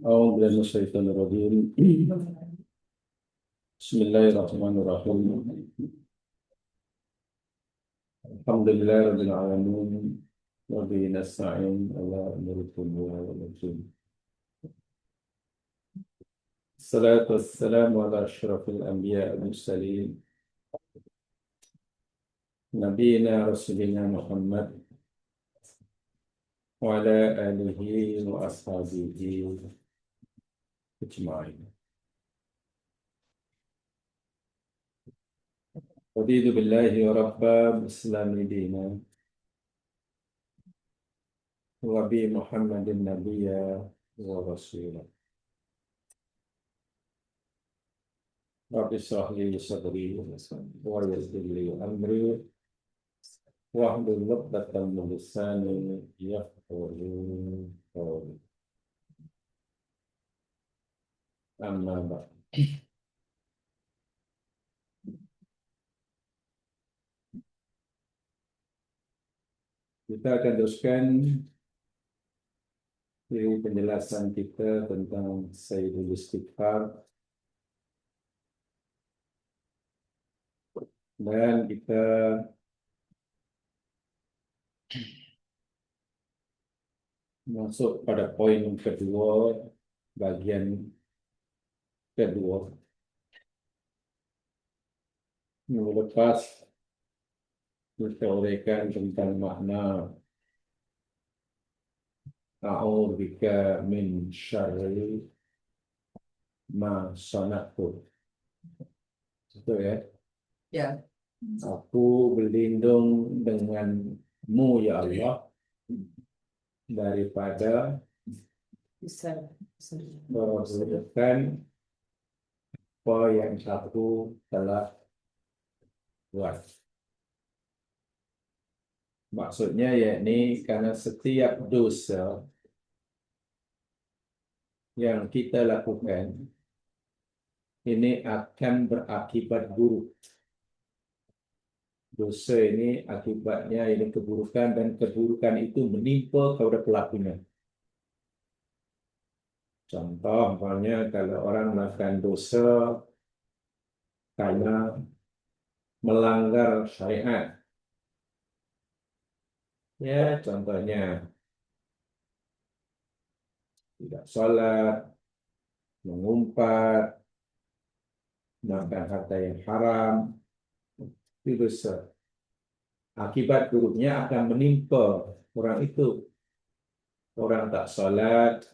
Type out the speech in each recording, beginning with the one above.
أعوذ بالله من الشيطان الرجيم. بسم الله الرحمن الرحيم. الحمد لله رب العالمين وبه نستعين على أمور الدنيا والدين. الصلاة والسلام على أشرف الأنبياء والمرسلين نبينا رسولنا محمد وعلى آله وأصحابه أجمعين. رضيت بالله ربا بإسلام دينا وبمحمد نبيا ورسولا. رب اشرح لي صدري ويسر لي أمري واحلل عقدة من لساني يفقهوا قولي. أما بعد. Kita akan teruskan di penjelasan kita tentang Sayyidul Istighfar, dan kita masuk pada poin kedua, bagian kedua. Minggu lepas kita uraikan tentang makna a'udzubika min syarri ma sana'tu. Betul ya? Ya. Aku berlindung denganmu ya Allah daripada Bisa. keburukan apa yang aku telah buat. Maksudnya yakni karena setiap dosa yang kita lakukan ini akan berakibat buruk. Dosa ini akibatnya ini keburukan, dan keburukan itu menimpa kepada pelakunya. Contoh, umpamanya kalau orang melakukan dosa karena melanggar syariat. Ya, contohnya tidak sholat, mengumpat, makan harta yang haram, itu dosa. Akibat buruknya akan menimpa orang itu. Orang tak sholat,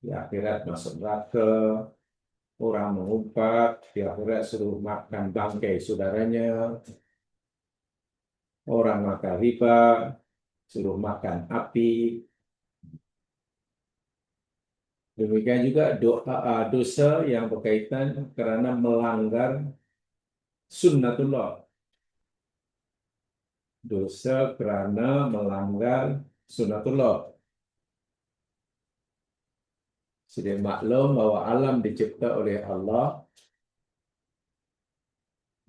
di akhirat masuk neraka. Orang mengumpat, di akhirat suruh makan bangkai saudaranya. Orang makan riba, suruh makan api. Demikian juga dosa yang berkaitan kerana melanggar sunnatullah. Dosa kerana melanggar sunnatullah. Sudah maklum bahwa alam dicipta oleh Allah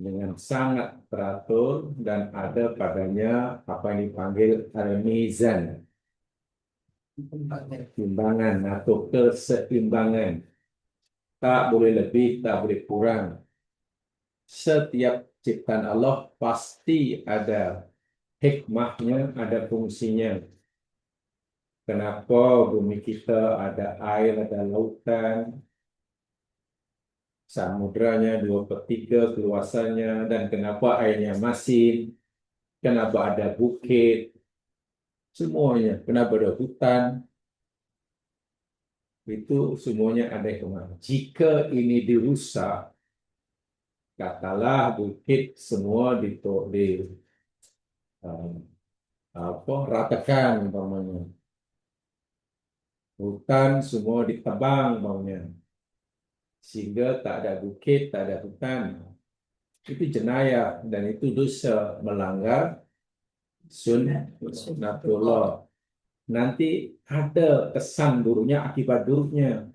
dengan sangat teratur dan ada padanya apa yang dipanggil al-mizan, timbangan atau keseimbangan. Tak boleh lebih, tak boleh kurang. Setiap ciptaan Allah pasti ada hikmahnya, ada fungsinya. Kenapa bumi kita ada air, ada lautan, samudranya 2/3 keluasannya, dan kenapa airnya masin, kenapa ada bukit, semuanya, kenapa ada hutan, itu semuanya ada hikmah. Jika ini dirusak, katalah bukit semua ratakan umpamanya. Hutan semua ditebang umpamanya. Sehingga tak ada bukit, tak ada hutan. Itu jenayah dan itu dosa, melanggar sunnatullah. Nanti ada kesan buruknya, akibat buruknya.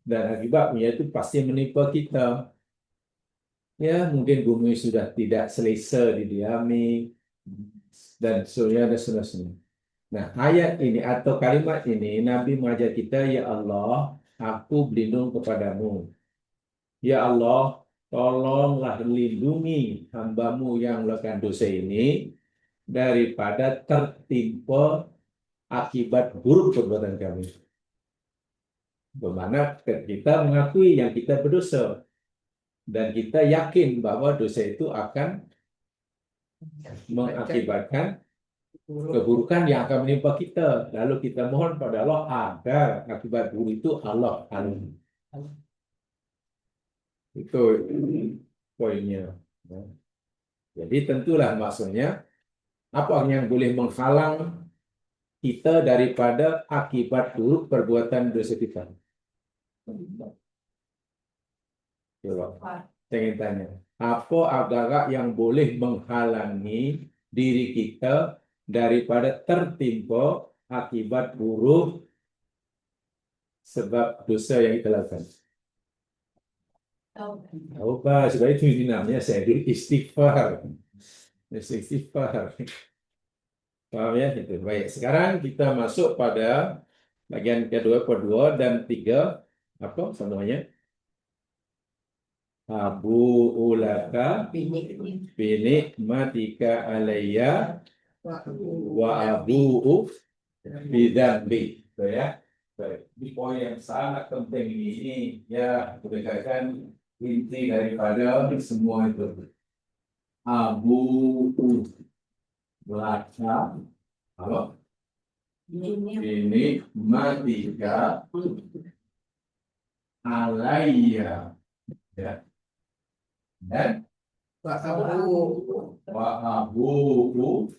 Dan akibatnya itu pasti menimpa kita. Ya, mungkin bumi sudah tidak selesa didiami, dan seterusnya. Nah, ayat ini atau kalimat ini Nabi mengajar kita, ya Allah, aku berlindung kepadamu. Ya Allah, tolonglah lindungi hambamu yang melakukan dosa ini daripada tertimpa akibat buruk perbuatan kami. Bagaimana kita mengakui yang kita berdosa dan kita yakin bahwa dosa itu akan mengakibatkan keburukan yang akan menimpa kita. Lalu kita mohon pada Allah agar akibat buruk itu Allah tanggung. Itu poinnya. Jadi tentulah maksudnya apa yang boleh menghalang kita daripada akibat buruk perbuatan dosa kita. Coba, saya ingin tanya, apa agak yang boleh menghalangi diri kita daripada tertimpa akibat buruk sebab dosa yang kita lakukan? Taubat, sebab itu namanya saya istighfar. Istighfar. Paham ya? Itu. Baik, sekarang kita masuk pada bagian kedua dan tiga. Apa namanya? Abu ulaka binik matika alayya wa abu'u bidambi. Itu ya. Baik. Ini poin yang sangat penting ini ya berdasarkan inti daripada semua itu. Abu ulaka halo ini matika alayya ya dan wa abu'u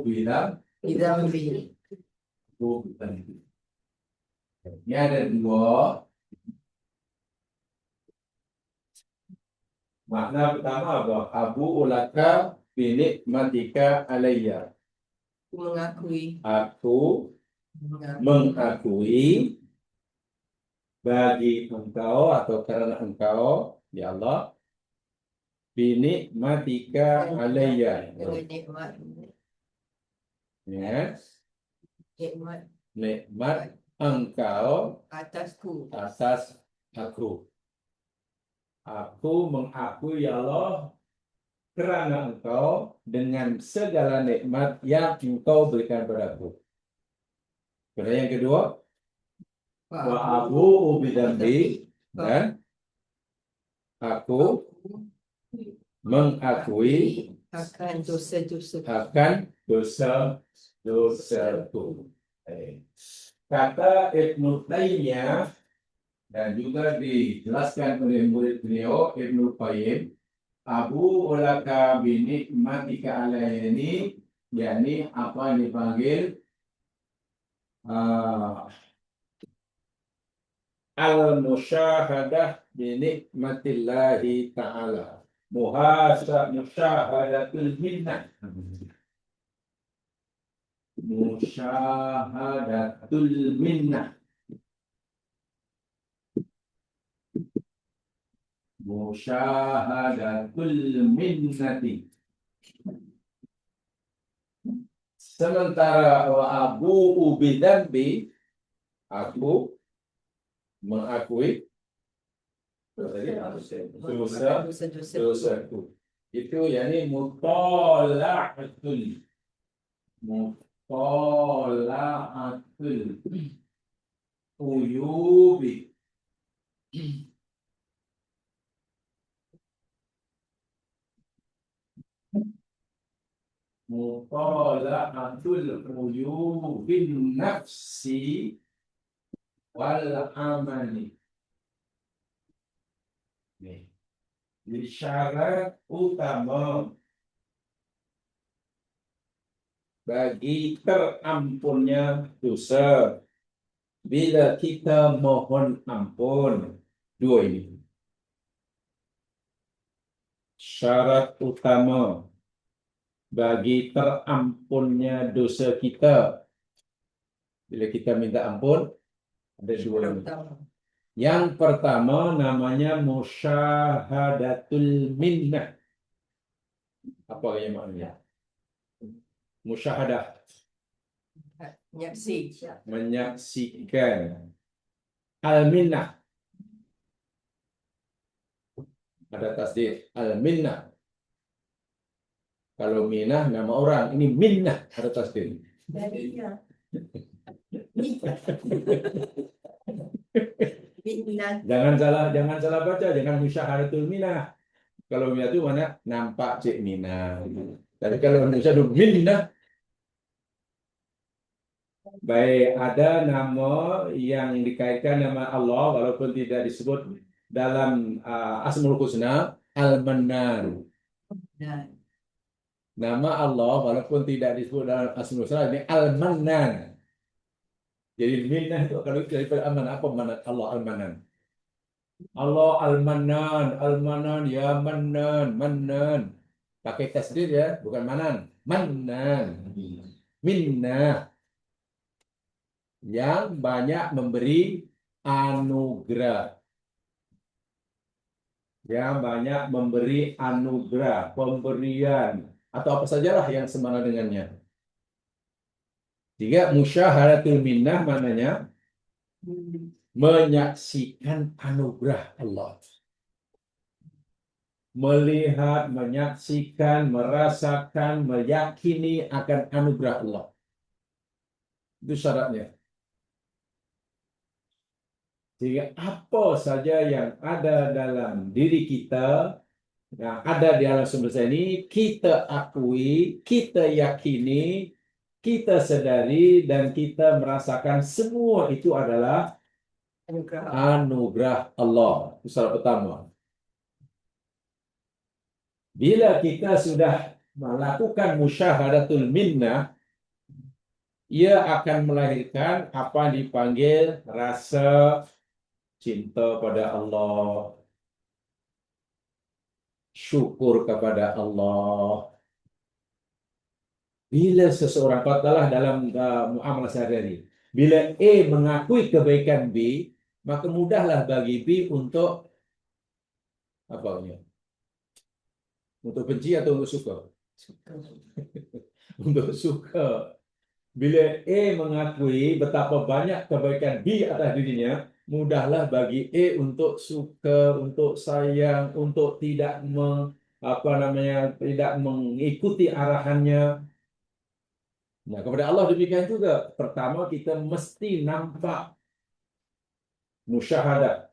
bidambi. Ini ada dua makna. Pertama apa? Abu ulaka binik matika alayya. Aku mengakui bagi engkau atau karena engkau ya Allah binik matika alayya. Ya. Nikmat engkau atas aku. Aku mengakui ya Allah kerana engkau dengan segala nikmat yang engkau berikan padaku. Kemudian yang kedua, wa abu bidambi, dan aku mengakui akan dosa-dosaku. Kata Ibnu Taimiyah dan juga dijelaskan oleh murid beliau Ibnu Qayyim, Abu ulaka binik matika alayya ini yakni apa yang dipanggil al-musyahadah binikmatillahi ta'ala. Musyahadatul minnah. Musyahadatul minnah. Musyahadatul minnati. Sementara wa abu bidambi, aku mengakui dosaku. Itu yakni mutola'atul uyubi. Mutala'atul uyubin nafsi wal amali. Ini syarat utama bagi terampunnya dosa bila kita mohon ampun. Dua ini syarat utama bagi terampunnya dosa kita. Bila kita minta ampun, ada dua. Yang pertama namanya musyahadatul minnah. Apa yang maknanya? Musyahadah, Menyaksi. menyaksikan. Al-minnah, ada tasdid. Al-minnah. Kalau minah nama orang, ini minnah ada tasdid. Minat. Jangan salah baca, jangan musyahadatul minah. Kalau minah itu mana nampak cik minah. Tapi kalau musyahadatul minnah, baik ada nama yang dikaitkan nama Allah walaupun tidak disebut dalam Asmaul Husna, Al-Mannan. Dan Nama Allah walaupun tidak disebut dalam Asmaul Husna ini Al-Mannan. Jadi minnah itu kalau daripada aman apa mana Allah Al-Mannan? Allah Al-Mannan, Al-Mannan ya Mannan, Mannan. Pakai tasdid ya, bukan Manan. Mannan. Minnah yang banyak memberi anugerah. Yang banyak memberi anugerah, pemberian atau apa sajalah yang semana dengannya. Tiga, musyahadatul minnah maknanya menyaksikan anugerah Allah. Melihat, menyaksikan, merasakan, meyakini akan anugerah Allah. Itu syaratnya. Sehingga apa saja yang ada dalam diri kita, yang ada di alam semesta ini, kita akui, kita yakini, kita sadari, dan kita merasakan semua itu adalah anugerah. anugerah Allah. Itu syarat pertama. Bila kita sudah melakukan musyahadatul minnah, ia akan melahirkan apa yang dipanggil rasa cinta pada Allah, syukur kepada Allah. Bila seseorang katalah dalam muamalah sehari-hari, bila A mengakui kebaikan B, maka mudahlah bagi B untuk apa ini? Untuk benci atau untuk suka? Untuk suka. Bila A mengakui betapa banyak kebaikan B atas dirinya, mudahlah bagi A untuk suka, untuk sayang, untuk tidak tidak mengikuti arahannya. Nah, kepada Allah demikian juga. Pertama kita mesti nampak musyahadah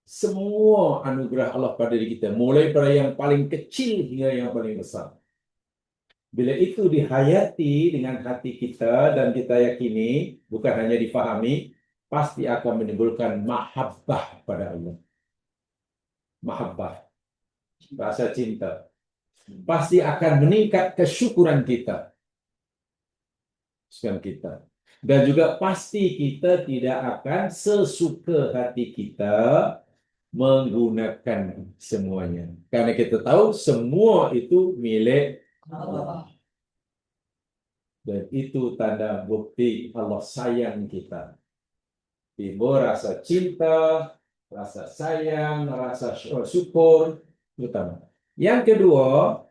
semua anugerah Allah pada diri kita, mulai pada yang paling kecil hingga yang paling besar. Bila itu dihayati dengan hati kita dan kita yakini, bukan hanya difahami, pasti akan menimbulkan mahabbah pada Allah. Mahabbah, rasa cinta. Pasti akan meningkat kesyukuran kita. Dan juga pasti kita tidak akan sesuka hati kita menggunakan semuanya. Karena kita tahu semua itu milik Allah. Dan itu tanda bukti Allah sayang kita. Timbul rasa cinta, rasa sayang, rasa syukur, utama. Yang kedua,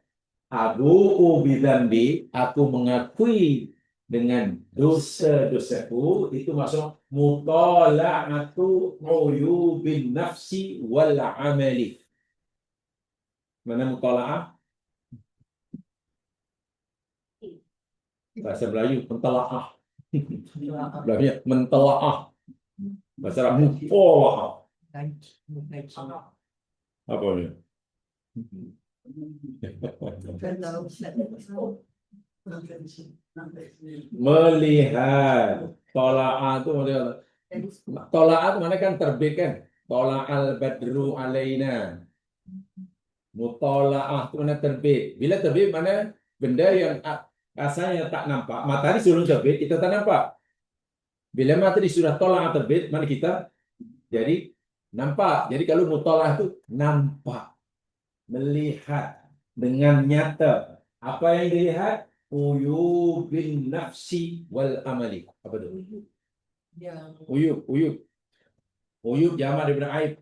Abu bidzambi, aku mengakui dengan dosa-dosaku, itu masuk mutala'atu uyubin nafsi wal amali. Mana mutala'ah? Bahasa Melayu mentelaah. Belahnya mentelaah. Bahasa Arab mutola'ah. Apa ini? Melihat. Tola'ah itu maksudnya. Tola'ah itu mana kan terbit kan? Tola'al badru alaina. Mutola'ah itu mana terbit. Bila terbit mana benda yang asalnya tak nampak. Matahari sebelum terbit kita tak nampak. Bila matahari sudah tolak terbit, mana kita jadi nampak. Jadi kalau mutola'ah itu nampak, melihat dengan nyata. Apa yang dilihat? Uyubin nafsi wal amali. Apa itu? Uyub. Uyub jamak daripada aib.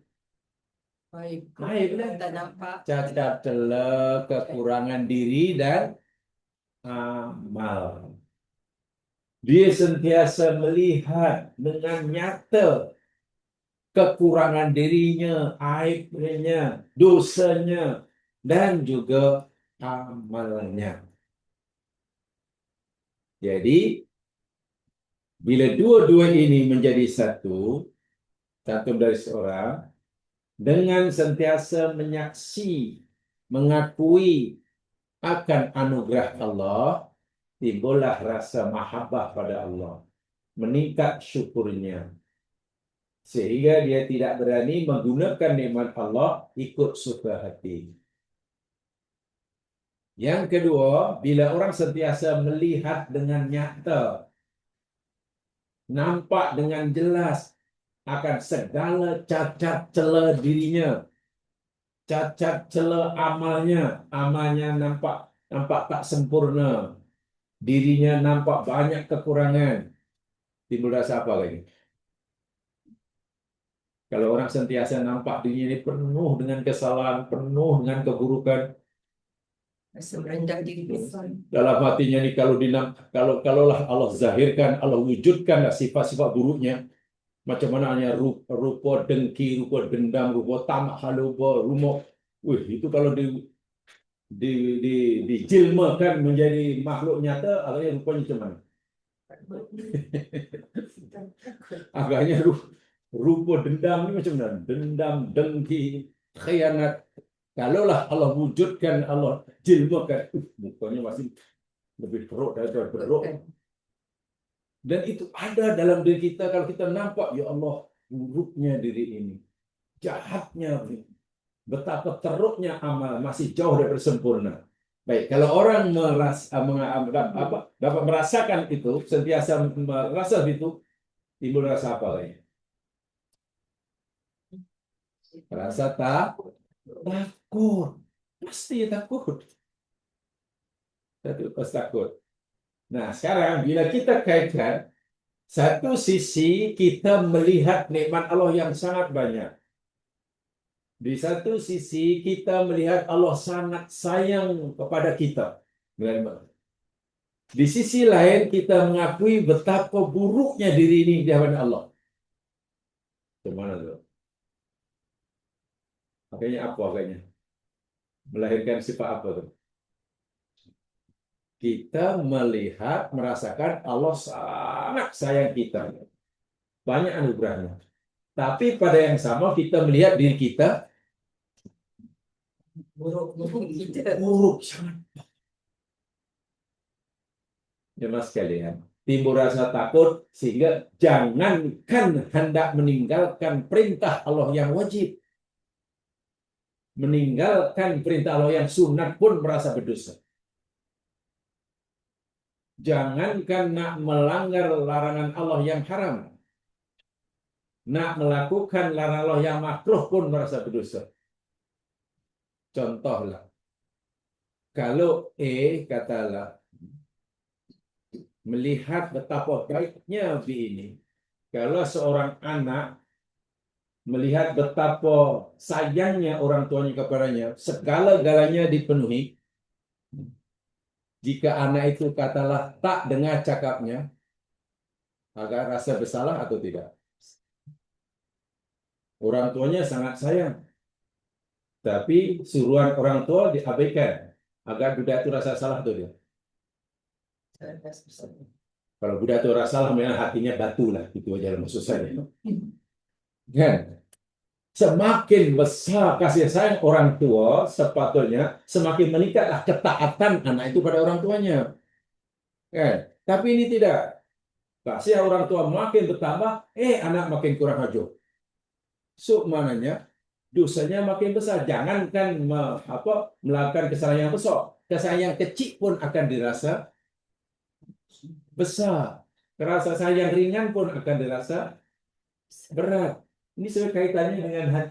Aib tak nampak. cacat celah, kekurangan diri dan amal. Dia sentiasa melihat dengan nyata kekurangan dirinya, aibnya, dosanya, dan juga amalnya. Jadi, bila dua-dua ini menjadi satu dari seorang, dengan sentiasa menyaksi, mengakui akan anugerah Allah, timbullah rasa mahabbah pada Allah, meningkat syukurnya, sehingga dia tidak berani menggunakan nikmat Allah ikut suka hati. Yang kedua, bila orang sentiasa melihat dengan nyata, nampak dengan jelas akan segala cacat cela dirinya, cacat cela amalnya nampak tak sempurna, dirinya nampak banyak kekurangan, timbul rasa apa lagi? Kalau orang sentiasa nampak dirinya ini penuh dengan kesalahan, penuh dengan keburukan, Rasa merendah diri. dalam hatinya ini kalaulah Allah zahirkan, Allah wujudkan sifat-sifat buruknya, macam mana hanya rupa dengki, rupa dendam, rupa tamak haluba, itu kalau dijilmakan menjadi makhluk nyata, agaknya rupanya macam mana? Agaknya rupa dendam ni macam mana? Dendam, dengki, khianat. Kalaulah Allah wujudkan, Allah jilmakan, mukanya masih lebih teruk daripada beruk. Dan itu ada dalam diri kita kalau kita nampak, ya Allah, buruknya diri ini, jahatnya, betapa teruknya amal, masih jauh dari sempurna. Baik, kalau orang dapat merasakan itu, sentiasa merasa itu, timbul rasa apa lagi? Rasa takut. Pasti takut. Pasti takut. Nah, sekarang bila kita kaitkan, satu sisi kita melihat nikmat Allah yang sangat banyak. Di satu sisi kita melihat Allah sangat sayang kepada kita. Di sisi lain kita mengakui betapa buruknya diri ini di hadapan Allah. Gimana tuh? Makanya apa agaknya? Melahirkan sifat apa tuh? Kita melihat, merasakan Allah sangat sayang kita. Banyak anugerahnya. Tapi pada yang sama kita melihat diri kita buruk sangat. Jemaah sekalian, timbul rasa takut sehingga jangankan hendak meninggalkan perintah Allah yang wajib, meninggalkan perintah Allah yang sunat pun merasa berdosa. Jangankan nak melanggar larangan Allah yang haram, nak melakukan larangan Allah yang makruh pun merasa berdosa. Contohlah, kalau katalah melihat betapa baiknya ini, kalau seorang anak melihat betapa sayangnya orang tuanya kepadanya, segala-galanya dipenuhi, jika anak itu katalah tak dengar cakapnya, agak rasa bersalah atau tidak? Orang tuanya sangat sayang, tapi suruhan orang tua diabaikan, agar budak itu rasa salah tuh dia. Kalau budak itu rasa salah, memang hatinya batu lah, itu aja maksud saya. Kan? Semakin besar kasih sayang orang tua, sepatutnya semakin meningkatlah ketaatan anak itu pada orang tuanya. Kan? Tapi ini tidak. Kasih orang tua makin bertambah, anak makin kurang ajar. So, maknanya dosanya makin besar. Jangankan melakukan kesalahan yang besar, kesalahan yang kecil pun akan dirasa besar. Rasa sayang ringan pun akan dirasa berat. Ini sebenarnya kaitannya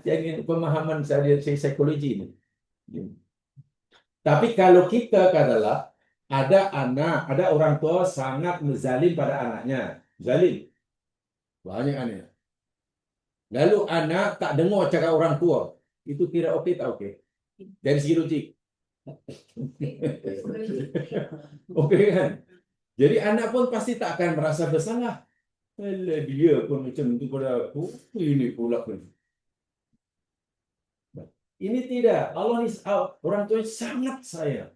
dengan pemahaman saya psikologi ini. Tapi kalau kita katalah ada orang tua sangat menzalim pada anaknya, zalim, banyak anak. Lalu anak tak dengar cakap orang tua, itu kira okey tak okey? Dari segi logik, Oke kan? Jadi anak pun pasti tak akan merasa bersalah. Alah, dia pun macam itu pada aku, ini pula pun. Ini tidak. Allah ni orang tua sangat sayang.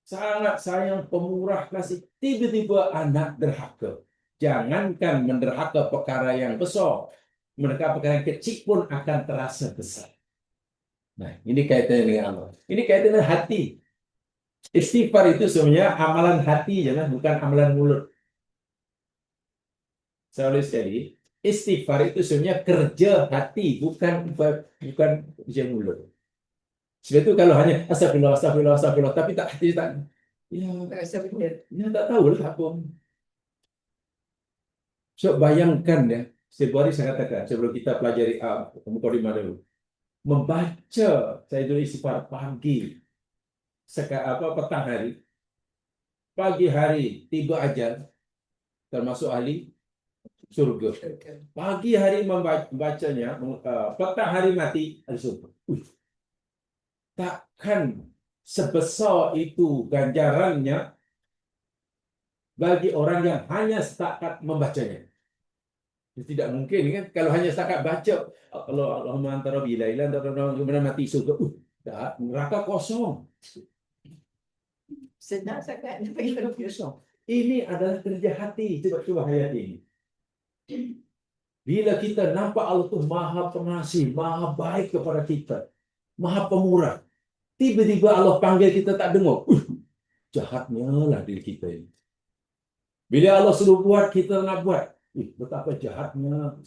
Sangat sayang, pemurah kasih. Tiba-tiba anak derhaka. Jangankan menderhaka perkara yang besar. Mereka perkara yang kecil pun akan terasa besar. Nah, ini kaitannya dengan Allah. Ini kaitannya dengan hati. Istighfar itu sebenarnya amalan hati, jangan bukan amalan mulut. Saya ulis sekali, istighfar itu sebenarnya kerja hati, bukan kerja mulut. Sebab itu kalau hanya astagfirullah, astagfirullah, astagfirullah, tapi tak hati tak, ya, Rasa benar. ya tak tahu lah apa. So bayangkan ya, sebuah hari saya katakan sebelum kita pelajari mukadimah dulu, membaca saya dulu istighfar pagi, petang hari, pagi hari tiba ajal, termasuk ahli surga. Pagi hari membacanya, petang hari mati ahli surga. Takkan sebesar itu ganjarannya bagi orang yang hanya setakat membacanya. Tidak mungkin kan kalau hanya setakat baca, kalau Allahumma anta rabbi la ilaha illa anta kemudian mati surga. Neraka kosong. Senang sangat. Kosong. Ini adalah kerja hati. Coba hayat ini. Bila kita nampak Allah itu maha pengasih, maha baik kepada kita, maha pemurah. Tiba-tiba Allah panggil kita tak dengar. Jahatnya lah diri kita ini. Bila Allah suruh buat, kita nak buat. Betapa jahatnya.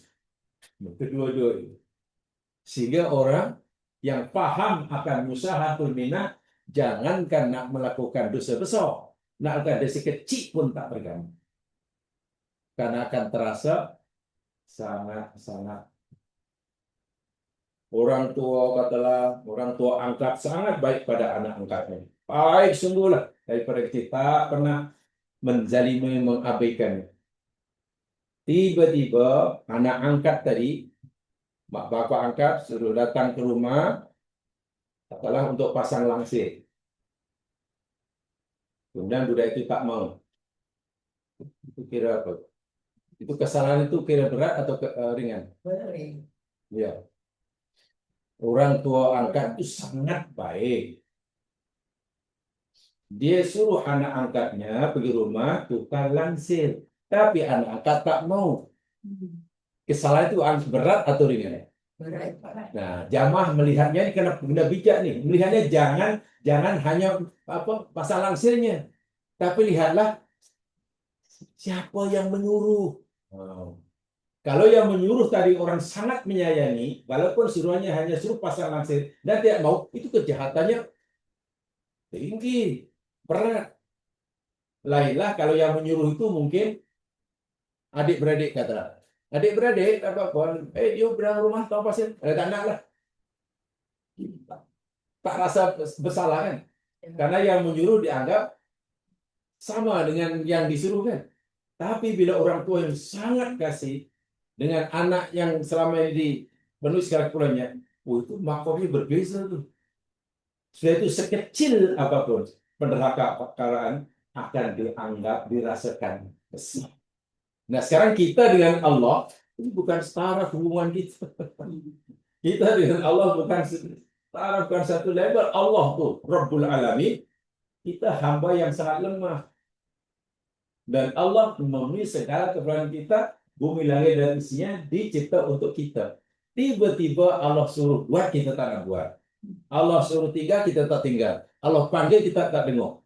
Kedua-dua ini. Sehingga orang yang faham akan musahatul minah, jangankan nak melakukan dosa besar, nak melakukan dosa kecil pun tak berguna. Karena akan terasa sangat-sangat. Orang tua katalah, orang tua angkat sangat baik pada anak angkatnya. Baik sungguhlah daripada kita tak pernah menzalimi, mengabaikannya. Tiba-tiba anak angkat tadi, mak bapak angkat suruh datang ke rumah, katalah untuk pasang langsir. Kemudian budak itu tak mau. Itu kira apa? Itu kesalahan itu kira berat atau ringan? Ya. Orang tua angkat itu sangat baik. Dia suruh anak angkatnya pergi rumah tukang langsir. Tapi anak angkat tak mau. Kesalahan itu berat atau ringan? Berat. Nah, jamaah melihatnya ini kena bijak nih. Melihatnya jangan hanya pasang langsirnya. Tapi lihatlah siapa yang menyuruh. Kalau yang menyuruh tadi orang sangat menyayangi, walaupun suruhannya hanya suruh pasang langsir dan tidak mau, itu kejahatannya tinggi, berat. Lainlah kalau yang menyuruh itu mungkin adik-beradik kata. Adik-beradik apa-apa, yuk berang rumah tahu pasir, tak nak lah. Tak rasa bersalah kan? Karena yang menyuruh dianggap sama dengan yang disuruh kan. Tapi bila orang tua yang sangat kasih dengan anak yang selama ini penuh segala kekurangannya, itu makomnya berbeza tuh. Sudah itu sekecil apapun penderhaka-perkaraan akan dianggap dirasakan besar. Nah sekarang kita dengan Allah ini bukan setara hubungan kita. Kita dengan Allah bukan setara, bukan satu level. Allah tuh Rabbul Alamin, kita hamba yang sangat lemah. Dan Allah memenuhi segala keperluan kita, bumi langit dan isinya dicipta untuk kita. Tiba-tiba Allah suruh buat, kita tak nak buat. Allah suruh tinggal, kita tak tinggal. Allah panggil, kita tak dengar.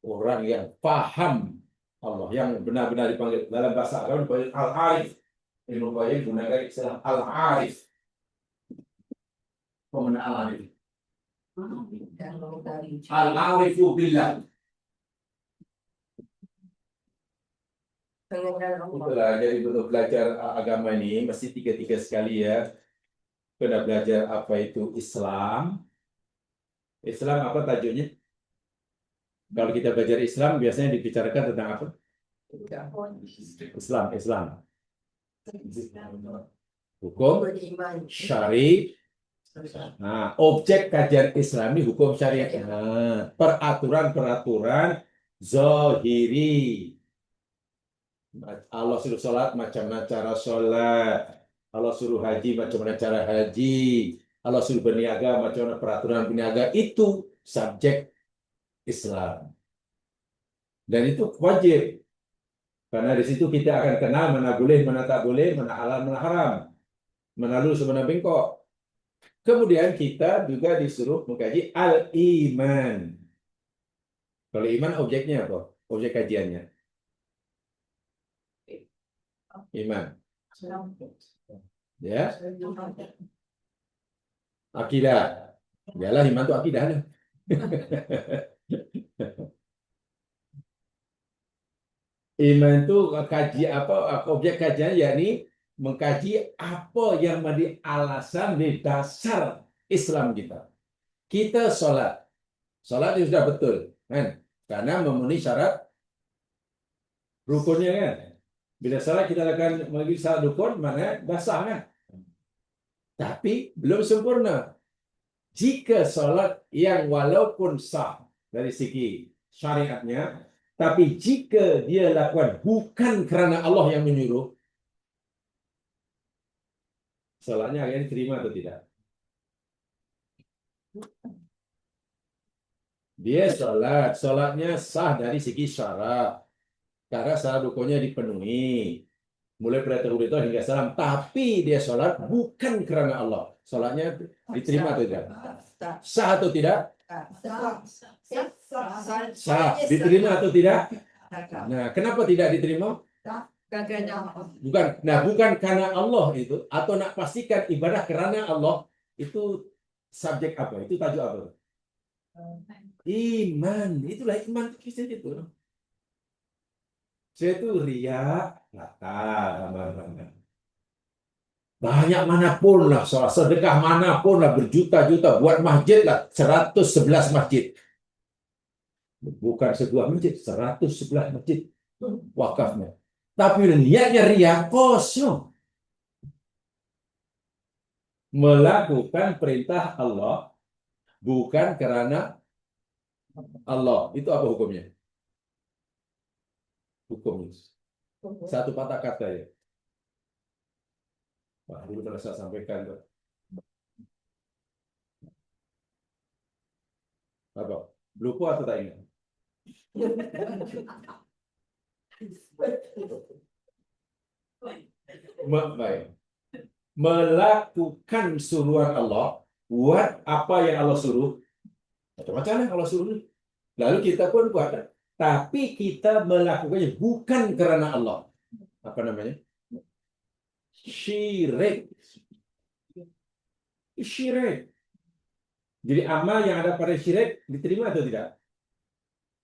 Orang yang paham Allah, yang benar-benar dipanggil dalam bahasa Arab dipanggil Al-Arif. Ilmu Qayyim gunakan istilah Al-Arif. Apa makna Al-Arif? Al-Arifu billah. Itulah, jadi untuk belajar agama ini mesti tiga-tiga sekali ya. Kena belajar apa itu Islam. Islam apa tajuknya? Kalau kita belajar Islam biasanya dibicarakan tentang apa? Islam. Hukum, syari, Nah, objek kajian Islami hukum syariat. Nah, peraturan-peraturan zahiri. Allah suruh sholat, macam mana cara sholat. Allah suruh haji, macam mana cara haji. Allah suruh berniaga, macam mana peraturan berniaga. Itu subjek Islam. Dan itu wajib. Karena di situ kita akan kenal mana boleh, mana tak boleh, mana halal, mana haram. Mana lurus, mana bengkok. Kemudian kita juga disuruh mengkaji al-iman. Kalau iman objeknya apa? Objek kajiannya. Iman. Ya, akidah. Yalah, iman itu akidah. Iman itu kaji apa? Objek kajian yakni mengkaji apa yang menjadi alasan di dasar Islam kita. Kita sholat. Sholat itu sudah betul, kan? Karena memenuhi syarat rukunnya, kan? Bila sholat kita akan memenuhi syarat rukun, mana basah, kan? Tapi belum sempurna. Jika sholat yang walaupun sah dari segi syariatnya, tapi jika dia lakukan bukan kerana Allah yang menyuruh, sholatnya akan diterima atau tidak? Dia sholatnya sah dari segi syarat, karena syarat rukunnya dipenuhi, mulai pada takbir hingga salam. Tapi dia sholat bukan kerana Allah, sholatnya diterima atau tidak? Sah atau tidak? Sah. Diterima atau tidak? Nah, kenapa tidak diterima? Bukan. Nah, bukan karena Allah itu, atau nak pastikan ibadah kerana Allah itu subjek apa? Itu tajuk apa? Iman. Itulah iman kita itu. Saya itu riak, banyak manapun lah, soal sedekah manapun lah, berjuta-juta, buat masjid lah, 111 masjid. Bukan sebuah masjid, 111 masjid wakafnya. Tapi niatnya riak, kosong. Melakukan perintah Allah bukan kerana Allah. Itu apa hukumnya? Hukumnya satu patah kata ya. Wah, dulu telah saya sampaikan tuh. Apa? Lupa atau tak ingat? Baik. Melakukan suruhan Allah, buat apa yang Allah suruh, macam-macam yang Allah suruh. Lalu kita pun buat, tapi kita melakukannya bukan kerana Allah. Apa namanya? Syirik. Syirik. Jadi amal yang ada pada syirik diterima atau tidak?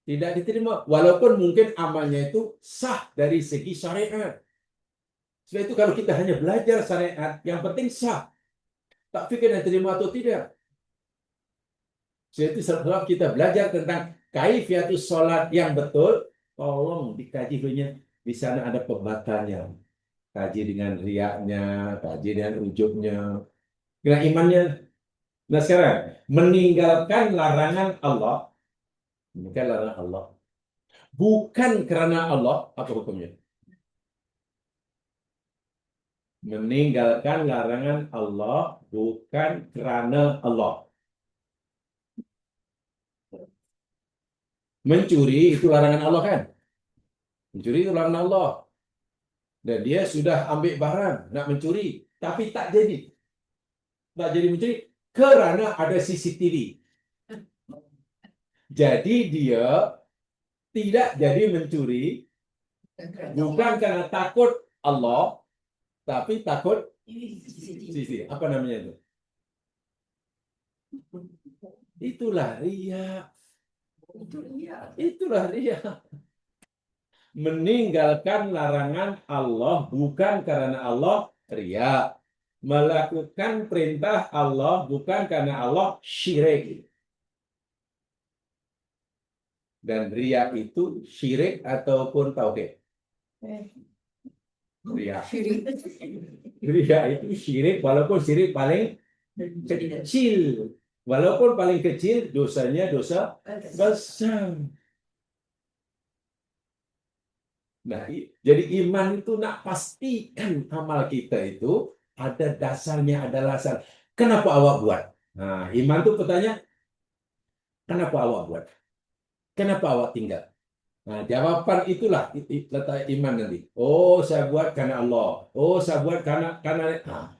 Tidak diterima. Walaupun mungkin amalnya itu sah dari segi syariat. Sebab itu kalau kita hanya belajar syariat, yang penting sah. Tak fikir yang terima atau tidak. Sebab itu setelah kita belajar tentang kaifiatus sholat yang betul, tolong dikaji punya. Di sana ada pembatalnya. Kaji dengan riaknya, kaji dengan ujubnya. Dengan imannya. Nah sekarang, meninggalkan larangan Allah. Meninggalkan larangan Allah. Bukan kerana Allah, apa hukumnya? Meninggalkan larangan Allah bukan kerana Allah. Mencuri itu larangan Allah, kan? Mencuri itu larangan Allah. Dan dia sudah ambil barang, nak mencuri. Tapi tak jadi. Tak jadi mencuri kerana ada CCTV. Jadi dia tidak jadi mencuri bukan karena takut Allah, tapi takut CCTV. Apa namanya itu? Itulah riya. Itulah riya. Meninggalkan larangan Allah bukan karena Allah, riya. Melakukan perintah Allah bukan karena Allah, syirik. Dan riya itu syirik ataupun tauhid? Riya. Riya itu syirik, walaupun syirik paling kecil. Walaupun paling kecil, dosanya dosa besar. Nah, jadi iman itu nak pastikan amal kita itu ada dasarnya, ada alasan. Kenapa awak buat? Nah, iman itu pertanyaan, kenapa awak buat? Kenapa awak tinggal? Nah, jawaban itulah letak iman nanti. Oh, saya buat karena Allah. Oh, saya buat karena nah,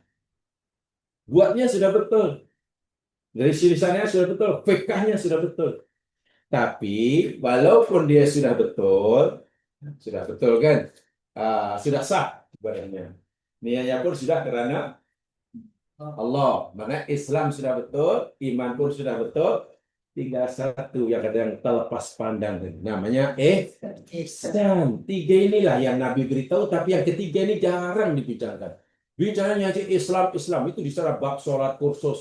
buatnya sudah betul. Dari tulisannya sudah betul, fikahnya sudah betul. Tapi walaupun dia sudah betul kan, sudah sah ibadahnya. Niatnya pun sudah karena Allah. Mana Islam sudah betul, iman pun sudah betul. Tinggal satu yang kadang terlepas pandang, namanya ihsan. Tiga inilah yang Nabi beritahu, tapi yang ketiga ini jarang dibicarakan. Bicaranya aja Islam, Islam itu bicara bab sholat kursus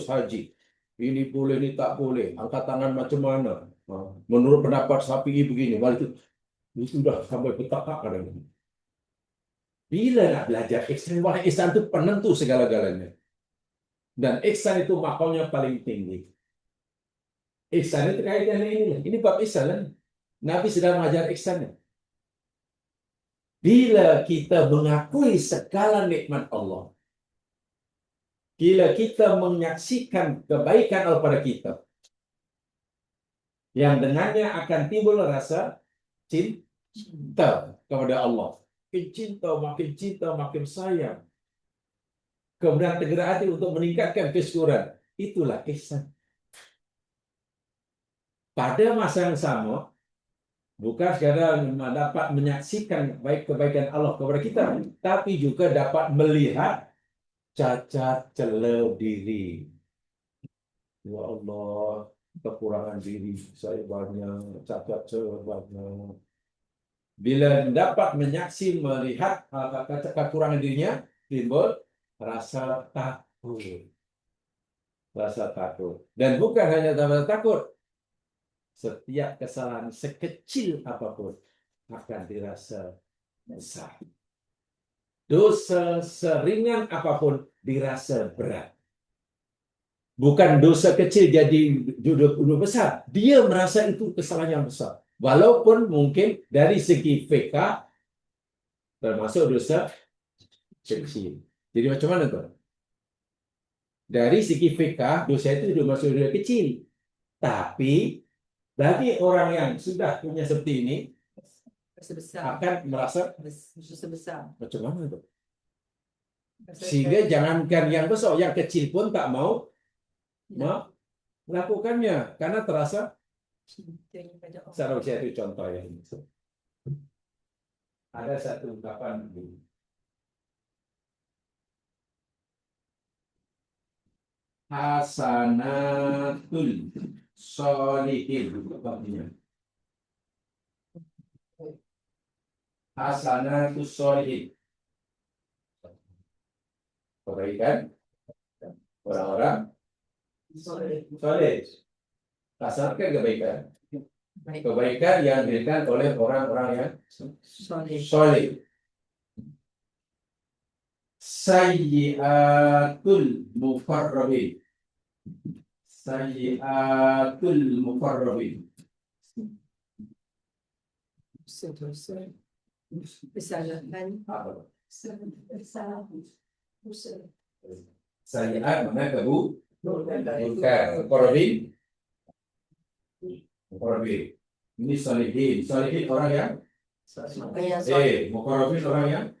haji. Ini boleh, ini tak boleh. Angkat tangan macam mana? Menurut pendapat Syafi'i begini. Wal itu sudah sampai petaka kadang. Bila nak belajar ihsan, wah ihsan itu penentu segala-galanya. Dan ihsan itu makamnya paling tinggi. Ihsan itu kaitannya ini. Ini bab ihsan. Nabi sedang mengajar ihsan. Bila kita mengakui segala nikmat Allah, bila kita menyaksikan kebaikan Allah pada kita, yang dengannya akan timbul rasa cinta kepada Allah. Makin cinta, makin sayang. Kemudian tergerak hati untuk meningkatkan kesyukuran. Itulah ihsan. Pada masa yang sama, bukan sekadar dapat menyaksikan baik kebaikan Allah kepada kita, tapi juga dapat melihat cacat celah diri. Ya Allah, kekurangan diri saya banyak, cacat celah banyak. Bila dapat melihat kekurangan dirinya, timbul rasa takut. Rasa takut. Dan bukan hanya rasa takut, setiap kesalahan sekecil apapun akan dirasa besar. Dosa seringan apapun dirasa berat. Bukan dosa kecil jadi judul besar. Dia merasa itu kesalahan yang besar. Walaupun mungkin dari segi fiqh termasuk dosa kecil. Jadi macam mana tuh? Dari segi fiqh dosa itu termasuk dosa kecil. Tapi bagi orang yang sudah punya seperti ini akan merasa besar. macam mana tuh? Sehingga jangankan yang besar, yang kecil pun tak mau melakukannya karena terasa. Saya itu contoh yang ada satu ungkapan hasanatul sholihin, hasanatul sholihin, kebaikan orang-orang soleh. Hasanatkan kebaikan yang diberikan oleh orang-orang yang soleh. Sayyiatul muqarrabin, sayyiat mana muqarrabin. Ini salihin orang yang muqarrabin orang yang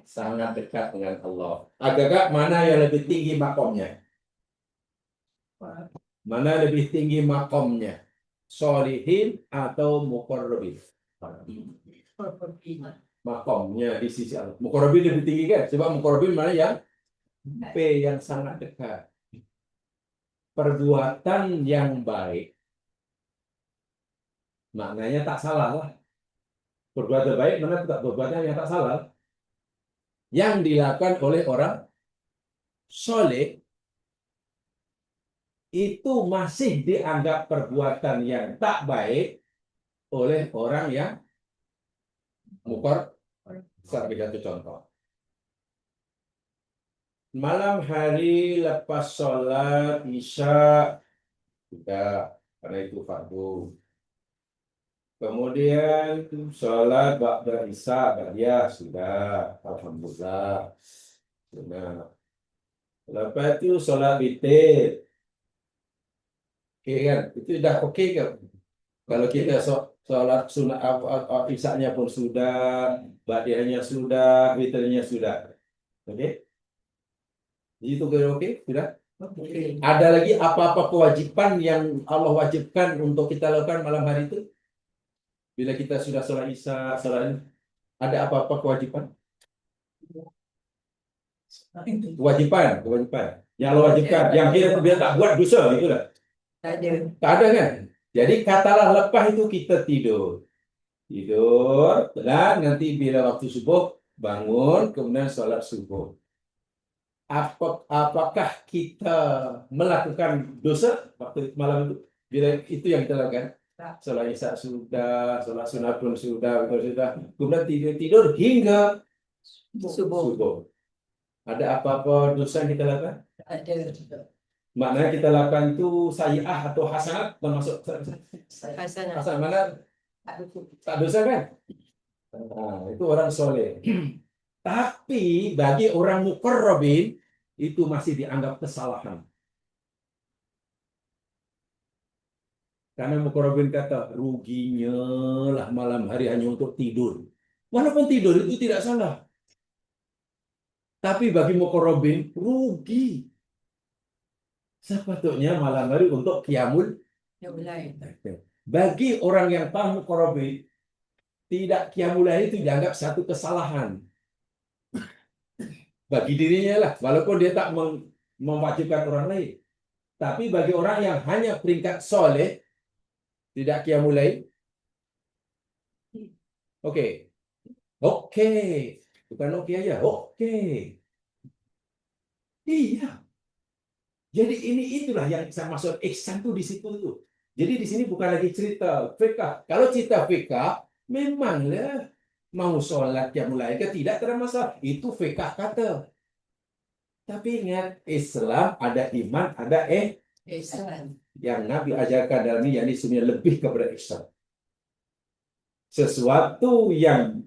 sangat dekat dengan Allah. Agak mana yang lebih tinggi makomnya? Mana lebih tinggi makomnya? Salihin atau muqarrabin? Makomnya di sisi Allah. Muqarrabin lebih tinggi kan? Sebab muqarrabin mana yang yang sangat dekat. Perbuatan yang baik maknanya tak salah lah. Perbuatan baik mana perbuatan yang tak salah. Yang dilakukan oleh orang soleh itu masih dianggap perbuatan yang tak baik oleh orang yang mukor. Sebagai satu contoh. malam hari lepas sholat Isya sudah, karena itu fardu. Kemudian sholat ba'da Isya ba'diyah sudah, alhamdulillah. Sudah. Lepas itu sholat witir, oke kan? Itu dah oke kan? Kalau kita sholat sunat Isyanya pun sudah, ba'diyahnya sudah, witirnya sudah. Oke? Itu oke? Sudah? Oke. Ada lagi apa-apa kewajiban yang Allah wajibkan untuk kita lakukan malam hari itu? Bila kita sudah sholat Isya, sholat, ada apa-apa kewajiban? Kewajiban. Yang Allah wajibkan, yang kita biar tak buat dosa, itu lah. Tak ada. Tak ada kan? Jadi katalah lepas itu kita tidur. Tidur, dan nanti bila waktu subuh, bangun, kemudian sholat subuh. Apakah kita melakukan dosa waktu malam itu? Bila itu yang kita lakukan? Sholat Isya sudah, sholat sunat pun sudah, kemudian tidur hingga subuh. Ada apa-apa dosa yang kita lakukan? Ada. Maknanya kita lakukan itu sayyi'ah atau hasanat, termasuk Hasanah. hasanat mana? Tak dosa kan? Nah, itu orang soleh. Tapi bagi orang muqarrabin itu masih dianggap kesalahan. Karena muqarrabin kata ruginya lah malam hari hanya untuk tidur. Walaupun tidur itu tidak salah. Tapi bagi muqarrabin rugi. Sepatutnya malam hari untuk qiyamul. Yang lain. Bagi orang yang tahu muqarrabin, tidak qiyamul lail itu dianggap satu kesalahan. Bagi dirinya lah, walaupun dia tak mewajibkan orang lain. Tapi bagi orang yang hanya peringkat soleh, tidak qiyamul lail, oke. Oke. Bukan oke aja, oke. Iya. Jadi itulah yang saya maksud ihsan tuh di situ tuh. Jadi di sini bukan lagi cerita fikih. Kalau cerita fikih, memanglah mau sholat qiyamul lail ke tidak masalah. Itu fikih kata. Tapi ingat, Islam ada iman, ada Ihsan. yang Nabi ajarkan dalam ini, yakni sebenarnya lebih kepada ihsan. Sesuatu yang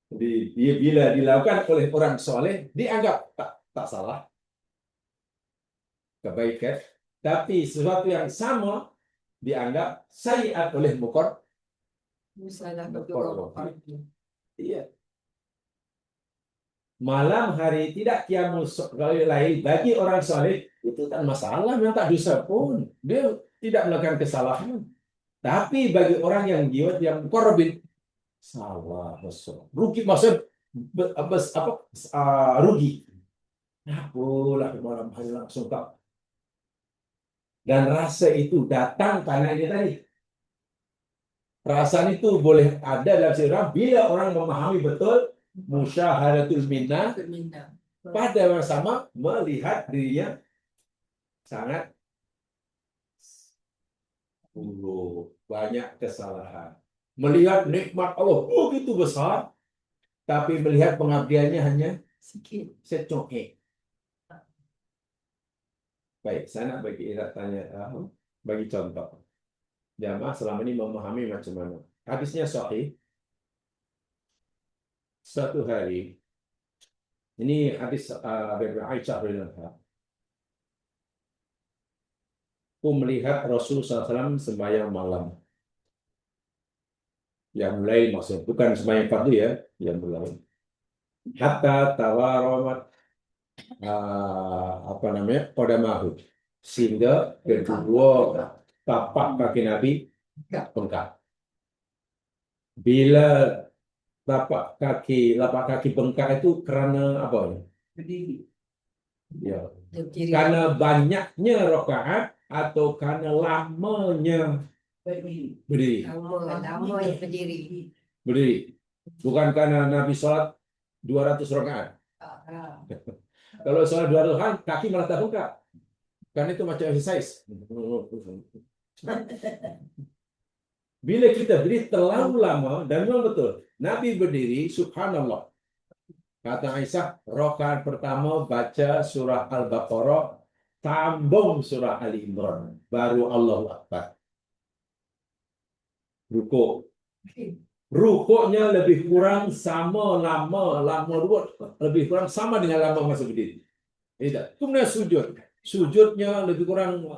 bila dilakukan oleh orang soleh dianggap tak salah, kebaikan, tapi sesuatu yang sama dianggap sayyi'at oleh muqarrabin. Salah Iya. Malam hari tidak qiyamul lail bagi orang saleh itu tak masalah, memang tak dosa pun. Dia tidak melakukan kesalahan. Tapi bagi orang yang jiwa yang muqarrabin salah, besar. Rugi maksud rugi. Nah, pulang malam hari langsung tak. Dan rasa itu datang karena ini tadi. Perasaan itu boleh ada dalam seorang bila orang memahami betul musyahadatul minnah, pada yang sama melihat dirinya sangat banyak kesalahan. Melihat nikmat Allah begitu besar, tapi melihat pengabdiannya hanya sikit. secongek. Baik, saya nak bagi contoh. Jamaah selama ini memahami macam mana. Hadisnya sahih. Suatu hari, ini hadis dari Aisyah radhiyallahu anha. Aku melihat Rasulullah SAW sembahyang malam. Yang mulai maksud bukan sembahyang fardu ya, yang mulai. Hatta tawaramat qadamahu, sehingga kedua tapak kaki Nabi bengkak. Bila lapak kaki bengkak itu karena apa? Berdiri. Ya. Karena banyaknya rakaat atau karena lamanya berdiri. Lama yang berdiri. Berdiri. Bukan karena Nabi sholat 200 rakaat. Kalau sholat 200 rakaat, kaki malah tak bengkak. Kan itu macam exercise. Bila kita berdiri terlalu lama, dan memang betul, Nabi berdiri, subhanallah. Kata Aisyah, rakaat pertama baca surah Al-Baqarah, sambung surah Ali Imran, baru Allahu Akbar. Rukuk. Rukuknya lebih kurang sama lama rukuk lebih kurang sama dengan lama masa berdiri. Tidak. Kemudian sujud. Sujudnya lebih kurang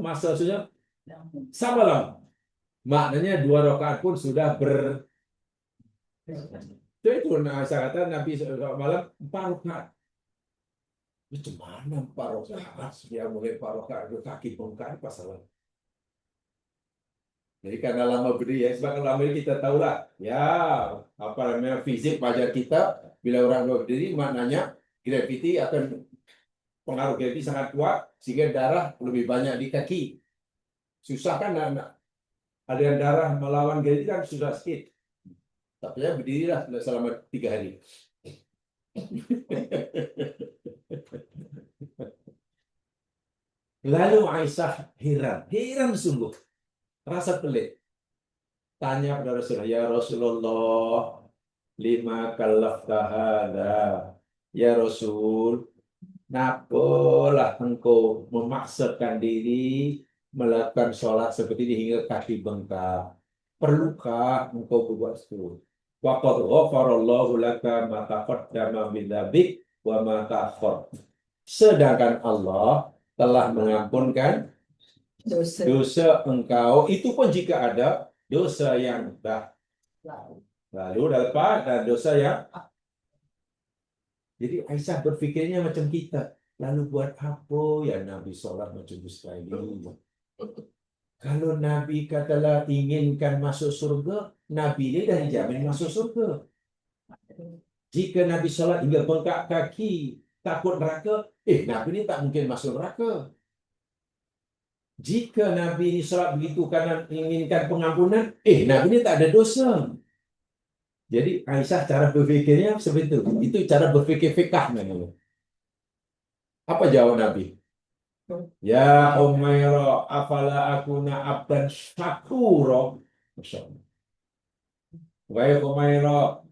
masa sujud sama lama. Maknanya 2 rakaat pun sudah itu saya kata Nabi malam 4 rakaat. Itu mana 4 rakaat? Dia mulai 4 rakaat kaki bongkar pasal. Jadi karena lama berdiri, ya, sebab lama ini kita tahulah, ya apa namanya fisik wajah kita bila orang berdiri, maknanya graviti akan pengaruh graviti sangat kuat sehingga darah lebih banyak di kaki. Susah kan aliran darah melawan graviti kan susah sedikit. Tapi ya berdirilah selama 3 hari. Lalu Aisyah heran sungguh, rasa pelik. Tanya kepada Rasulullah, ya Rasulullah, lima kallafta hadza. Ya Rasul, napalah engkau memaksakan diri melakukan sholat seperti ini hingga kaki bengkak? Perlukah engkau berbuat itu? Waqad ghafarallahu laka ma taqaddama min dzambik wa ma ta'akhkhar. Sedangkan Allah telah mengampunkan dosa engkau, itu pun jika ada dosa yang lalu dan dosa yang. Jadi Aisyah berpikirnya macam kita. Lalu buat apa ya Nabi sholat macam itu sekali? Kalau Nabi katalah inginkan masuk surga, Nabi ini dah dijamin masuk surga. Jika Nabi sholat hingga bengkak kaki, takut neraka, Nabi ini tak mungkin masuk neraka. Jika Nabi ini sholat begitu karena inginkan pengampunan, Nabi ini tak ada dosa. Jadi Aisyah cara berfikirnya seperti itu. Itu cara berfikir fikah namanya. Apa jawab Nabi? Ya Umairah, afala akuna abdan syakura. Masyaallah. Wahai Umairah,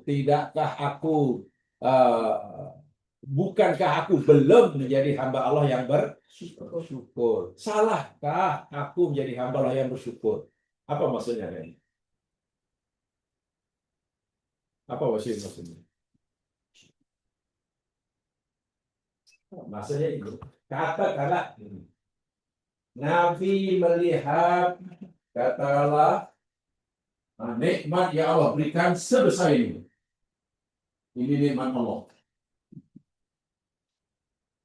tidakkah aku bukankah aku belum menjadi hamba Allah yang bersyukur? Salahkah aku menjadi hamba Allah yang bersyukur? Apa maksudnya ini? Apa maksudnya? Maksudnya itu. Katakanlah Nabi melihat, katakanlah nikmat yang Allah berikan sebesar ini. Ini nikmat Allah.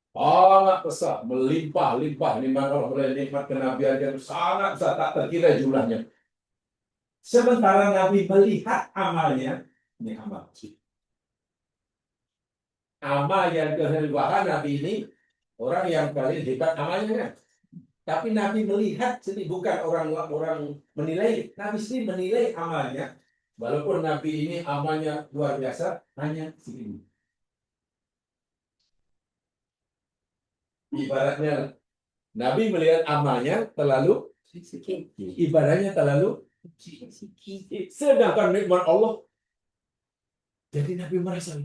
Sangat besar, melimpah-limpah nikmat Allah, nikmat kenabian yang sangat besar, tak terkira jumlahnya. Sementara Nabi melihat amalnya, ini amal yang kehebahan Nabi ini orang yang paling hebat amalnya kan. Tapi Nabi melihat sendiri, bukan orang menilai. Nabi sendiri menilai amalnya. Walaupun Nabi ini amalnya luar biasa, hanya segini. Ibaratnya Nabi melihat amalnya terlalu ibadahnya terlalu sedangkan nikmat Allah. Jadi Nabi merasa,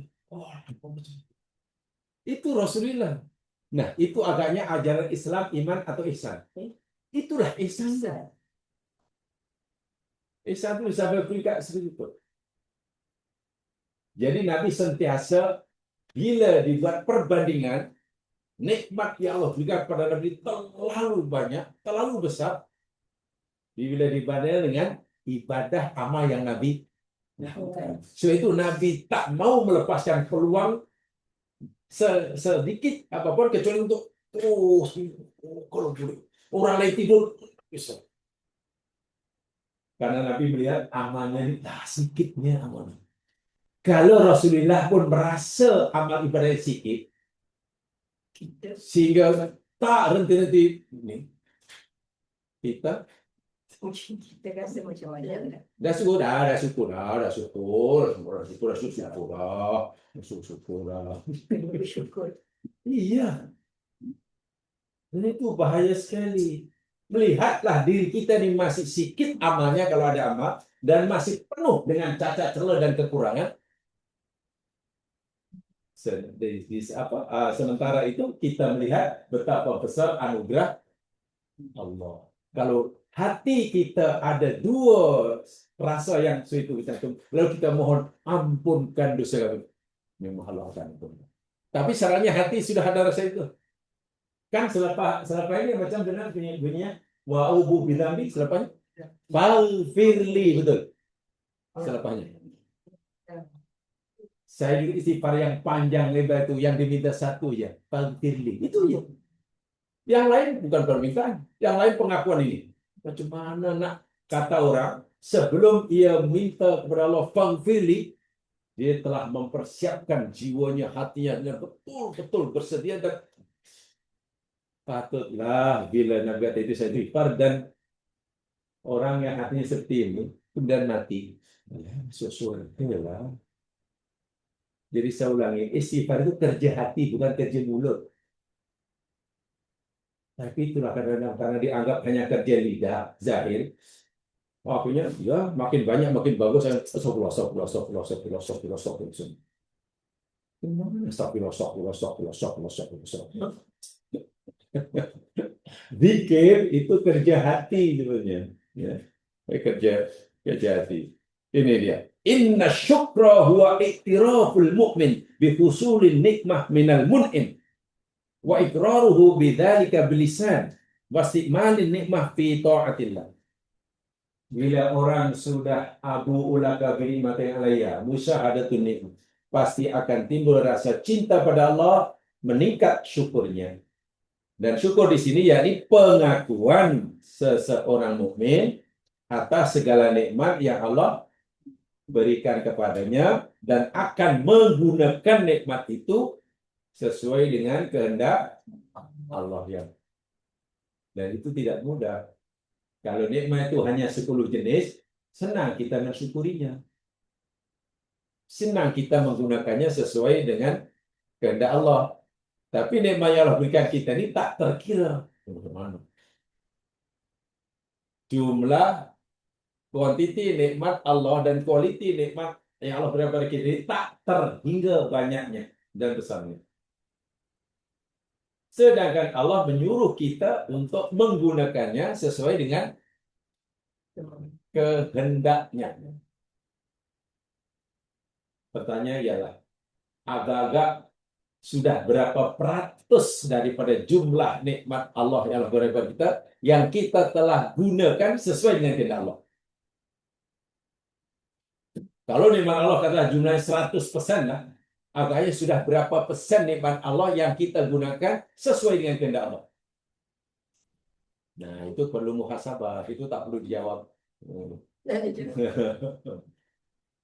itu Rasulullah. Nah, itu agaknya ajaran Islam, iman atau ihsan. Itulah ihsan. Ihsan itu bisa berpikir seperti itu. Jadi Nabi sentiasa bila dibuat perbandingan nikmat yang Allah berikan kepada Nabi terlalu banyak, terlalu besar. Bila dibandingkan dengan ibadah amal yang Nabi. So itu Nabi tak mau melepaskan peluang sedikit apapun kecuali untuk kalau boleh orang lain tidur bisa. Karena Nabi melihat amalnya ini sedikitnya amalnya. Kalau Rasulullah pun merasa amal ibadah sedikit, sehingga tak henti-henti ini kita rasa macam mana? dah syukur Bersyukur. Iya. Dan itu bahaya sekali. Melihatlah diri kita ini masih sedikit amalnya kalau ada amal, dan masih penuh dengan cacat celah dan kekurangan, sementara itu kita melihat betapa besar anugerah Allah. Kalau hati kita ada dua rasa yang itu lalu kita mohon ampunkan dosa kami, memang Allah akan ampun. Tapi syaratnya hati sudah ada rasa itu. Kan selepas ini macam benar bunyinya wa ubu bidzambi, selepasnya faghfirli, betul. Selepasnya. Saya juga istighfar yang panjang lebar itu, yang diminta satu ya, faghfirli. Itu ya. Yang lain bukan permintaan, yang lain pengakuan ini. Macam mana nak kata orang sebelum ia minta kepada Allah faghfirli, dia telah mempersiapkan jiwanya, hatinya dengan betul-betul bersedia, dan patutlah bila Nabi kata itu saya istighfar, dan orang yang hatinya seperti ini kemudian mati, masuk surga lah. Jadi saya ulangi, istighfar itu kerja hati, bukan kerja mulut. Tapi itulah kadang-kadang karena dianggap hanya kerja lidah, zahir. Akhirnya ya makin banyak makin bagus. Zikir itu kerja hati sebenarnya. Ya, kerja hati. Ini dia. Inna syukra huwa iktiraful mu'min bi husulin nikmah minal mun'im wa iqraruhu bidzalika bilisan wa istimalin nikmah fi ta'atillah. Bila orang sudah abu ulaka bi nikmatin alayya musyahadatun nikmah, pasti akan timbul rasa cinta pada Allah, meningkat syukurnya. Dan syukur di sini yakni pengakuan seseorang mukmin atas segala nikmat yang Allah berikan kepadanya, dan akan menggunakan nikmat itu sesuai dengan kehendak Allah yang. Dan itu tidak mudah. Kalau nikmat itu hanya 10 jenis, senang kita mensyukurinya. Senang kita menggunakannya sesuai dengan kehendak Allah. Tapi nikmat yang Allah berikan kita ini tak terkira. Jumlah, kuantiti nikmat Allah dan kualiti nikmat yang Allah berikan kepada kita ini tak terhingga banyaknya dan besarnya. Sedangkan Allah menyuruh kita untuk menggunakannya sesuai dengan kehendaknya. Pertanyaan ialah, agak-agak sudah berapa peratus daripada jumlah nikmat Allah yang Allah berikan kepada kita yang kita telah gunakan sesuai dengan kehendak Allah? Kalau nikmat Allah katalah jumlahnya 100% lah, agaknya sudah berapa persen nikmat Allah yang kita gunakan sesuai dengan kehendak Allah? Nah, itu perlu muhasabah, itu tak perlu dijawab.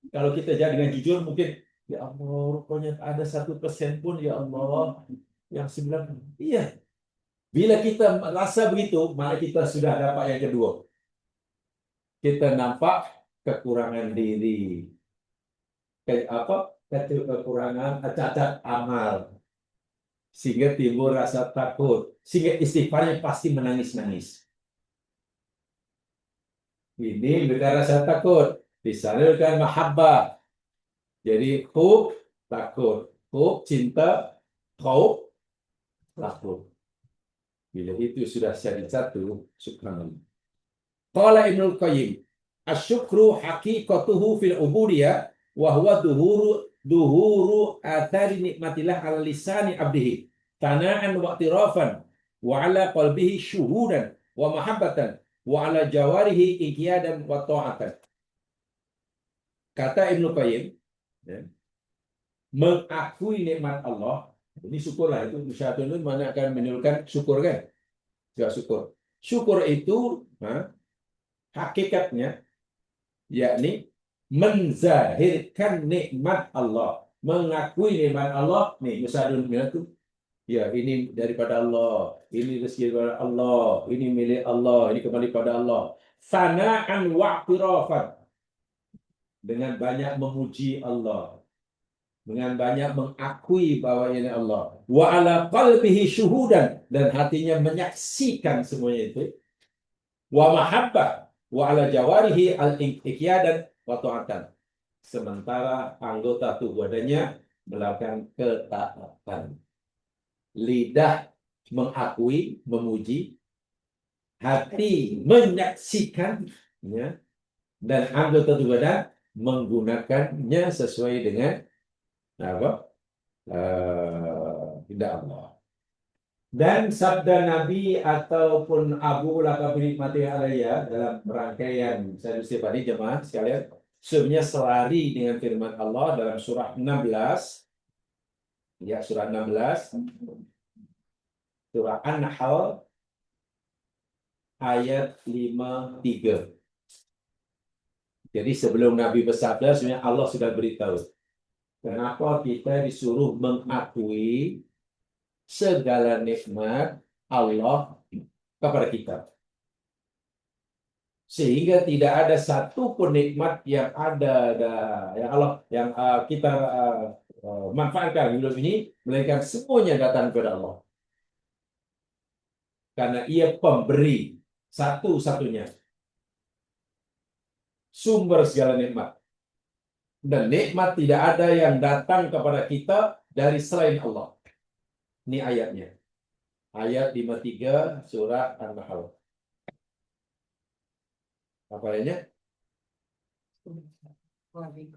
Kalau kita jadi dengan jujur, mungkin ya Allah, rupanya ada 1% pun ya Allah, yang 9. Iya. Bila kita rasa begitu, maka kita sudah dapat yang kedua. Kita nampak kekurangan diri. Kekurangan cacat amal. Sehingga timbul rasa takut. Sehingga istighfarnya pasti menangis-nangis. Ini bukan rasa takut. Disalurkan mahabbah. Jadi hub, takut. Hub, cinta. Khauf, takut. Bila itu sudah jadi satu, subhanallah. Qala Ibnul Qayyim, asyukru haqiqatuhu fil ubudiyah wa huwa duhuru athari nikmatillah ala lisani abdihi tana'an wa i'tirafan wa ala qalbihi syuhudan wa mahabbatan wa ala jawarihi iqyadan wa ta'atan. Kata Ibnu Qayyim, ya, mengakui nikmat Allah, ini syukurlah, itu syahadat itu mana akan menunjukkan syukur kan? Ya, syukur. Syukur itu hakikatnya yakni menzahirkan nikmat Allah, mengakui nikmat Allah. Nih, misalnya itu ya, ini daripada Allah, ini rezeki daripada Allah, ini milik Allah, ini kembali pada Allah. Sana'an wa i'tirafan, dengan banyak memuji Allah, dengan banyak mengakui bahwa ini Allah. Wa ala qalbihi syuhudan, dan hatinya menyaksikan semuanya itu. Wa mahabbah, wa ala jawarihi al-iqyadan wa ta'atan. Sementara anggota tubuh badannya melakukan ketaatan. Lidah mengakui, memuji, hati menyaksikan, ya, dan anggota tubuh badan menggunakannya sesuai dengan apa? Tidak Allah. Dan sabda Nabi ataupun Abu Lakab bin Mati Alaiya dalam rangkaian saya tadi jemaah sekalian, sebenarnya selari dengan firman Allah dalam surah 16, ya surah 16, surah An-Nahl ayat 53. Jadi sebelum Nabi bersabda, sebenarnya Allah sudah beritahu kenapa kita disuruh mengakui segala nikmat Allah kepada kita. Sehingga tidak ada satu pun nikmat yang ada yang Allah yang kita manfaatkan hidup ini, melainkan semuanya datang kepada Allah. Karena Ia pemberi satu-satunya sumber segala nikmat. Dan nikmat tidak ada yang datang kepada kita dari selain Allah. Ini ayatnya. Ayat 53 surah An-Nahl. Apa ayatnya?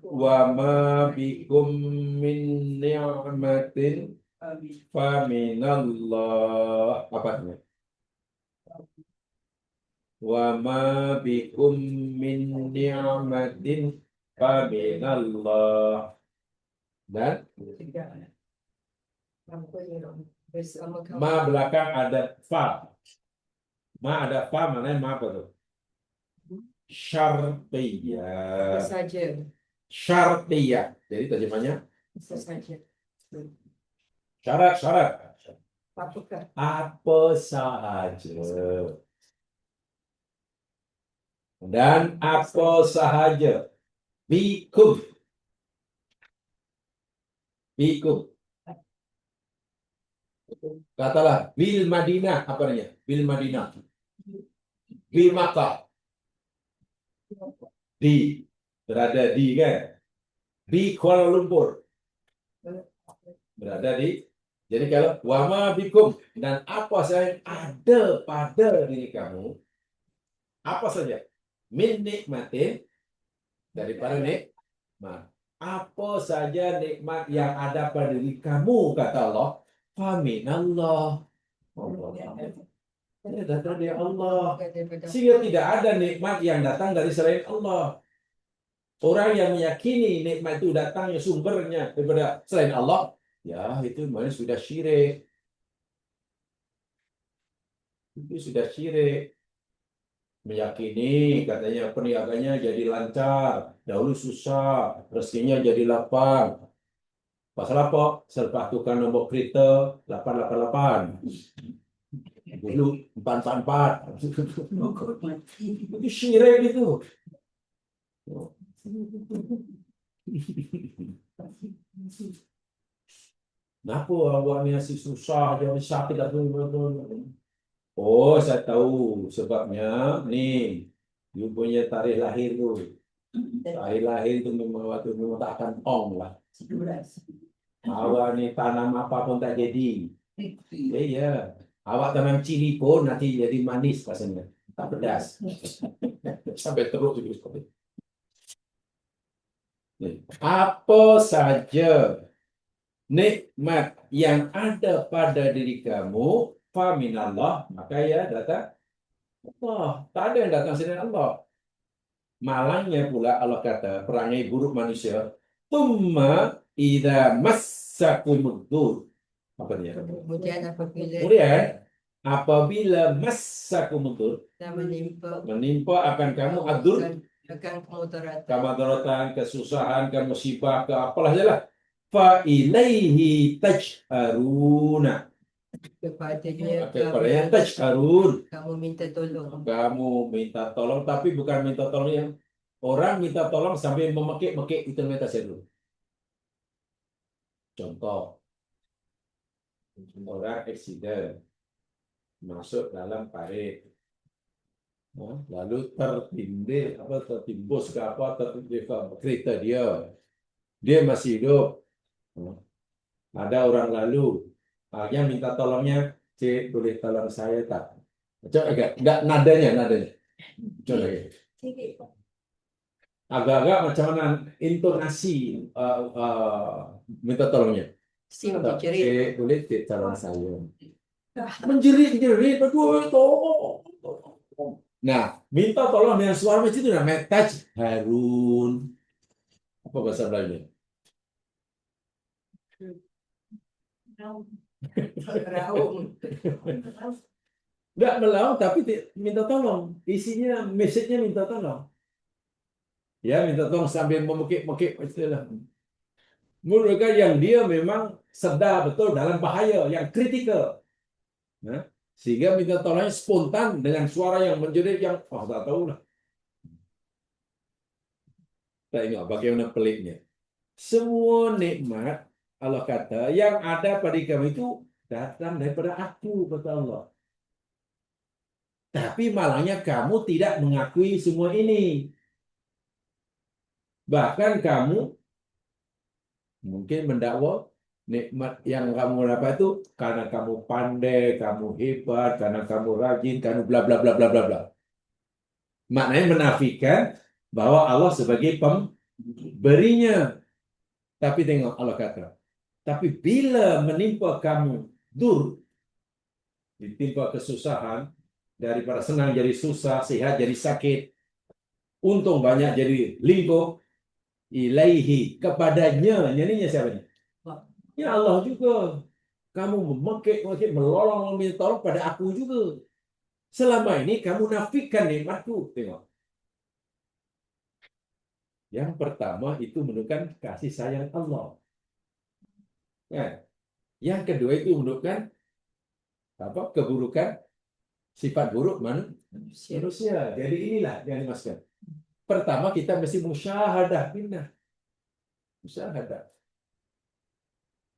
Wa ma bikum min ni'matin fa minallah. Apa artinya? Wa ma bikum min ni'matin fa minallah. Dan ma belakang ada fa. Ma ada fa, maknanya ma apa tuh? Syartiyah. saja. Syartiyah. Jadi terjemahnya Saja. syarat-syarat. Apakah? Apa sahaja. Dan apa sahaja. Bikum. Bikum. Katalah bil Madinah, apa namanya? Bil Madinah. Bil Makkah. Di. Berada di kan? Di Kuala Lumpur. Berada di. Jadi kalau wama bikum dan apa saja yang ada pada diri kamu, apa saja min nikmatin daripada nikmat, apa saja nikmat yang ada pada diri kamu, kata Allah, faminallah, ini datang dari Allah. Sehingga tidak ada nikmat yang datang dari selain Allah. Orang yang meyakini nikmat itu datangnya sumbernya daripada selain Allah, ya itu namanya sudah syirik. Itu sudah syirik. Meyakini katanya perniagaannya jadi lancar, dahulu susah, rezekinya jadi lapang. Pasal apa? Selepas tukar nombor kereta 888. Dulu 444. Itu syirik itu. Kenapa awak ni asyik susah, jadi sakit atau oh, saya tahu sebabnya. Nih, you punya tarikh lahir tu. Tarikh lahir tu memang waktu memang tak akan ong lah. Awak ni tanam apa pun tak jadi. Iya. Awak tanam cili pun nanti jadi manis rasanya. Tak pedas. Sampai teruk juga seperti itu. Apa saja nikmat yang ada pada diri kamu, faminallah, maka ya datang Allah. Tak ada yang datang selain Allah. Malangnya pula Allah kata, perangai buruk manusia, tumma idza massakumud-dur. Apa dia? Kemudian apabila massakumud-dur, menimpa akan kamu adur, kemudaratan, kesusahan, kemusibah, ke apalah jelah. Fa ilaihi taj'aruna. Kepadanya taj'arun. Kamu minta tolong. Kamu minta tolong, tapi bukan minta tolong yang orang minta tolong sambil memekik-mekik itu minta saya dulu. Contoh, orang eksiden masuk dalam parit, Lalu tertimbus ke apa, tertindih ke kereta dia. Dia masih hidup. Ada orang lalu, yang minta tolongnya, Cik, boleh tolong saya tak? Coba agak, enggak nadanya. Coba lagi. Agak-agak macam mana intonasi minta tolongnya. Sim Tak, jerit. Cik, boleh Cik tolong saya? Menjerit, aduh, tolong. Nah, minta tolong dengan suara macam itu namanya taj harun. Apa bahasa Melayu? Raung. Enggak melawan tapi minta tolong. Isinya message-nya minta tolong. Ya, minta tolong sambil memekik-mekik istilah. Mereka yang dia memang sedang betul dalam bahaya yang kritikal. Nah, sehingga minta tolongnya spontan dengan suara yang menjerit yang tak tahu lah. Tengok bagaimana peliknya. Semua nikmat Allah kata yang ada pada kamu itu datang daripada aku, kata Allah. Tapi malangnya kamu tidak mengakui semua ini. Bahkan kamu mungkin mendakwa nikmat yang kamu dapat itu karena kamu pandai, kamu hebat, karena kamu rajin, kamu bla bla bla bla bla bla. Maknanya menafikan bahwa Allah sebagai pemberinya. Tapi tengok Allah kata, tapi bila menimpa kamu ditimpa kesusahan, daripada senang jadi susah, sehat jadi sakit, untung banyak jadi linggau, ilaihi kepadanya, nyanyinya siapa nih? Ya Allah juga. Kamu memekik, melolong meminta tolong pada aku juga. Selama ini kamu nafikan nikmatku. Tengok. Yang pertama itu menunjukkan kasih sayang Allah. Ya. Yang kedua itu menunjukkan apa? Keburukan sifat buruk manusia. Jadi inilah yang dimaksudkan. Pertama kita mesti musyahadah billah. Musyahadah.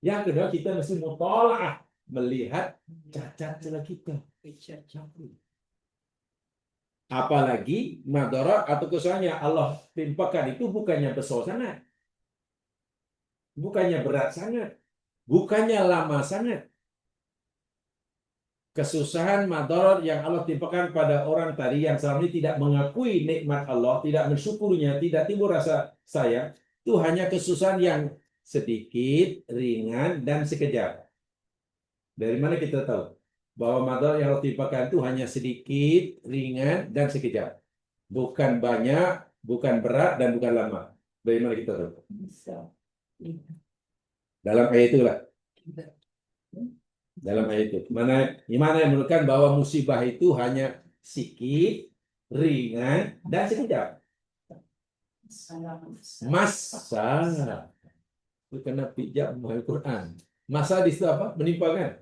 Yang kedua kita mesti mutalaah, melihat cacat celah kita. Apalagi madarat atau kesalahan yang Allah timpakan itu bukannya besar sangat. Bukannya berat sangat. Bukannya lama sangat. Kesusahan madarat yang Allah timpakan pada orang tadi yang selama ini tidak mengakui nikmat Allah, tidak mensyukurinya, tidak timbul rasa sayang, itu hanya kesusahan yang sedikit, ringan, dan sekejap. Dari mana kita tahu bahwa madarat yang Allah timpakan itu hanya sedikit, ringan, dan sekejap? Bukan banyak, bukan berat, dan bukan lama. Dari mana kita tahu? Dalam ayat itulah. Dalam ayat itu. Gimana yang menunjukkan bahwa musibah itu hanya sedikit, ringan, dan sekejap. Masa. Itu kena pijak Al-Quran. Masa di situ apa? Menimpa kan?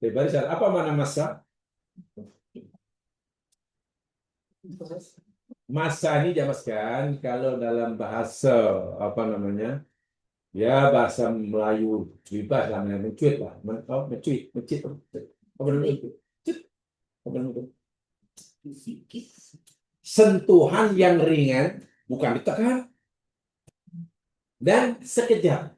Barisan. Apa mana masa? Masa ini jamaskan kalau dalam bahasa apa namanya? Ya bahasa Melayu bebas lah, mencuit lah, mencuit. Apa namanya? Apa namanya? Sentuhan yang ringan, bukan ditekan, dan sekejap.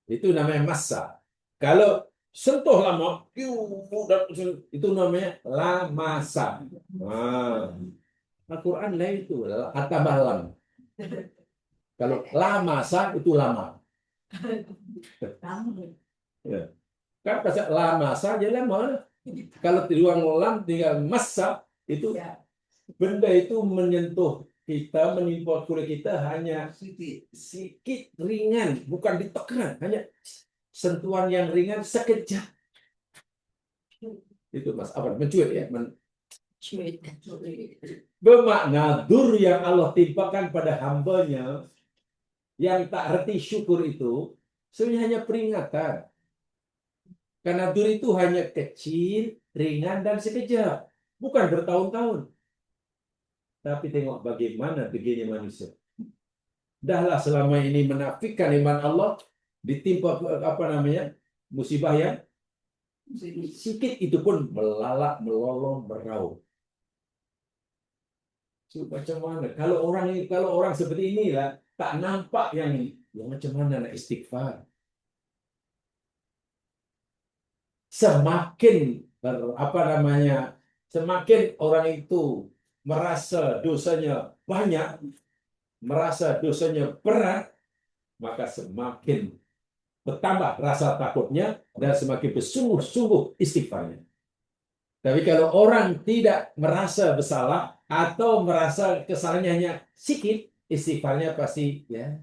Itu namanya massa. Kalau sentuh lama, itu namanya lamasa. Nah, Al-Quran lain itu, tambah lam. Kalau lamasa itu lama. Ya. Kan pasal lamasa aja lama. Kalau diluang lam tinggal masa itu benda itu menyentuh kita, menimpa kulit kita hanya sedikit ringan, bukan ditekan, hanya sentuhan yang ringan sekejap. Itu mas apa? Mencuit ya, bermakna dur yang Allah timpakan pada hambanya yang tak reti syukur itu sebenarnya hanya peringatan. Karena dur itu hanya kecil, ringan, dan sekejap. Bukan bertahun-tahun. Tapi tengok bagaimana begini manusia. Dahlah selama ini menafikan iman Allah, ditimpa apa namanya musibah yang sedikit itu pun melalak, melolong, meraup. Macam mana? Kalau orang seperti inilah tak nampak yang ini. Ya macam mana nak istighfar? Semakin apa namanya? Semakin orang itu merasa dosanya banyak, merasa dosanya berat, maka semakin bertambah rasa takutnya dan semakin bersungguh-sungguh istighfarnya. Tapi kalau orang tidak merasa bersalah atau merasa kesalahannya hanya sikit, istighfarnya pasti ya.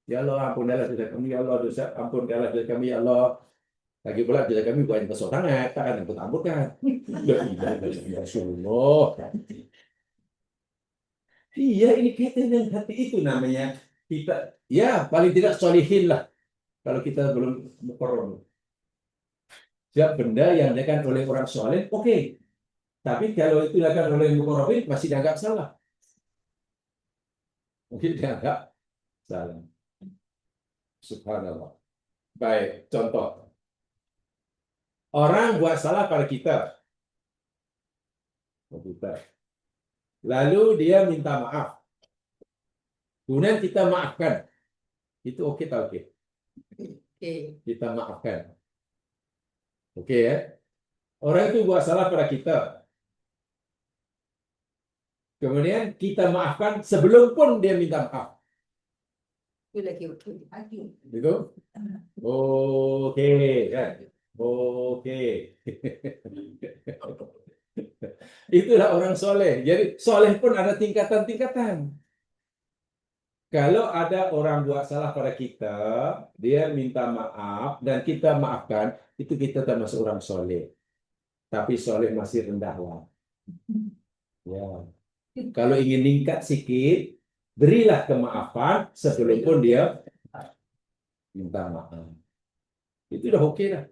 Ya Allah, ampunilah dosa kami, ya Allah, ampunilah dosa kami, ya Allah. Lagi pula dosa kami bukan besar sangat, tak akan aku ampunkan. Ya Rasulullah. Iya, ini kaitan dengan hati itu namanya kita. Ya, paling tidak solihin lah. Kalau kita belum mukorrom. Siap benda yang dilakukan oleh orang soleh, oke. Tapi kalau itu dilakukan oleh mukorobin, masih dianggap salah. Mungkin dianggap salah. Subhanallah. Baik, contoh. Orang buat salah pada kita. Lalu dia minta maaf. Kemudian kita maafkan. Itu oke tak oke? Oke. Kita maafkan. Oke ya? Orang itu buat salah pada kita. Kemudian kita maafkan sebelum pun dia minta maaf. Itu lagi oke. Gitu? Oke, kan? Oke. Itulah orang soleh. Jadi soleh pun ada tingkatan-tingkatan. Kalau ada orang buat salah pada kita, dia minta maaf dan kita maafkan, itu kita termasuk orang soleh. Tapi soleh masih rendah lah. Ya. Kalau ingin meningkat sikit, berilah kemaafan sebelum pun dia minta maaf. Itu udah oke dah.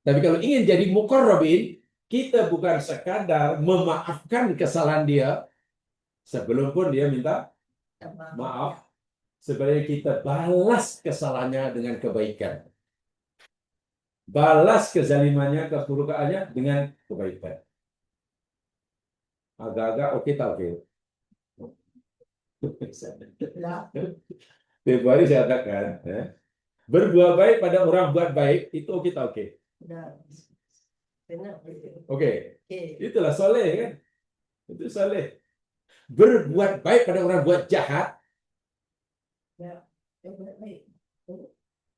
Tapi kalau ingin jadi muqarrabin, kita bukan sekadar memaafkan kesalahan dia sebelum pun dia minta maaf, sebenarnya kita balas kesalahannya dengan kebaikan. Balas kezalimannya, keburukannya dengan kebaikan. Agak-agak oke tak oke? Februari saya katakan, berbuat baik pada orang buat baik, itu oke tak oke? Oke, itulah soleh kan? Itu soleh. Berbuat baik pada orang buat jahat,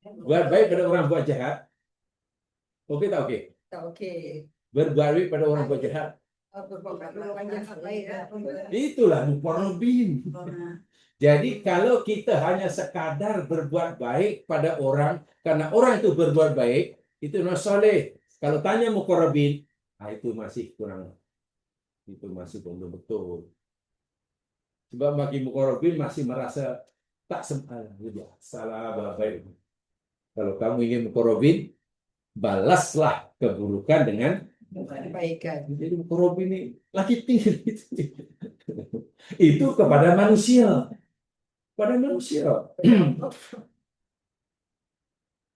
buat baik pada orang buat jahat, oke tak oke? Tak oke. Berbuat baik pada orang buat jahat, itulah muqarrabin. Jadi kalau kita hanya sekadar berbuat baik pada orang karena orang itu berbuat baik, itu namanya soleh. Kalau tanya muqarrabin, itu masih kurang, itu masih belum betul. Sebab bagi muqarrabin masih merasa tak salah baik. Kalau kamu ingin muqarrabin, balaslah keburukan dengan Kebaikan. jadi muqarrabin ini lagi tinggi. Itu kepada manusia. Pada manusia.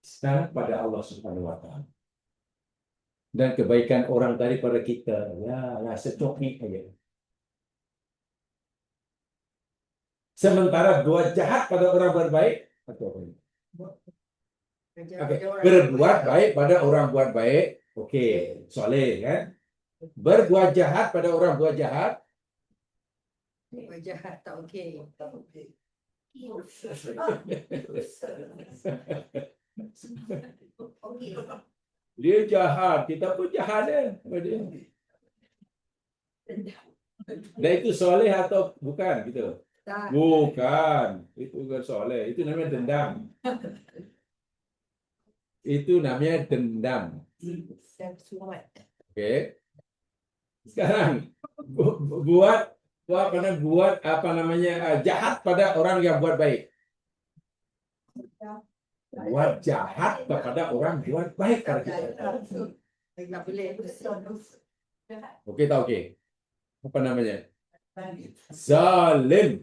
Sekarang pada Allah Subhanahu wa taala. Dan kebaikan orang tadi pada kita, ya lah secokik aja. Sementara buat jahat pada orang berbaik, atau apa? Okay. Berbuat baik pada orang buat baik, oke, soleh kan? Berbuat jahat pada orang buat jahat, jahat tak okey. dia jahat, kita pun jahat dia. Dan itu soleh atau bukan gitu? Bukan, itu bukan soleh, itu namanya dendam. Itu namanya dendam. Oke. Sekarang buat apa namanya jahat pada orang yang buat baik. Buat jahat kepada orang buat baik pada kita. Oke tak oke? Apa namanya? Zalim.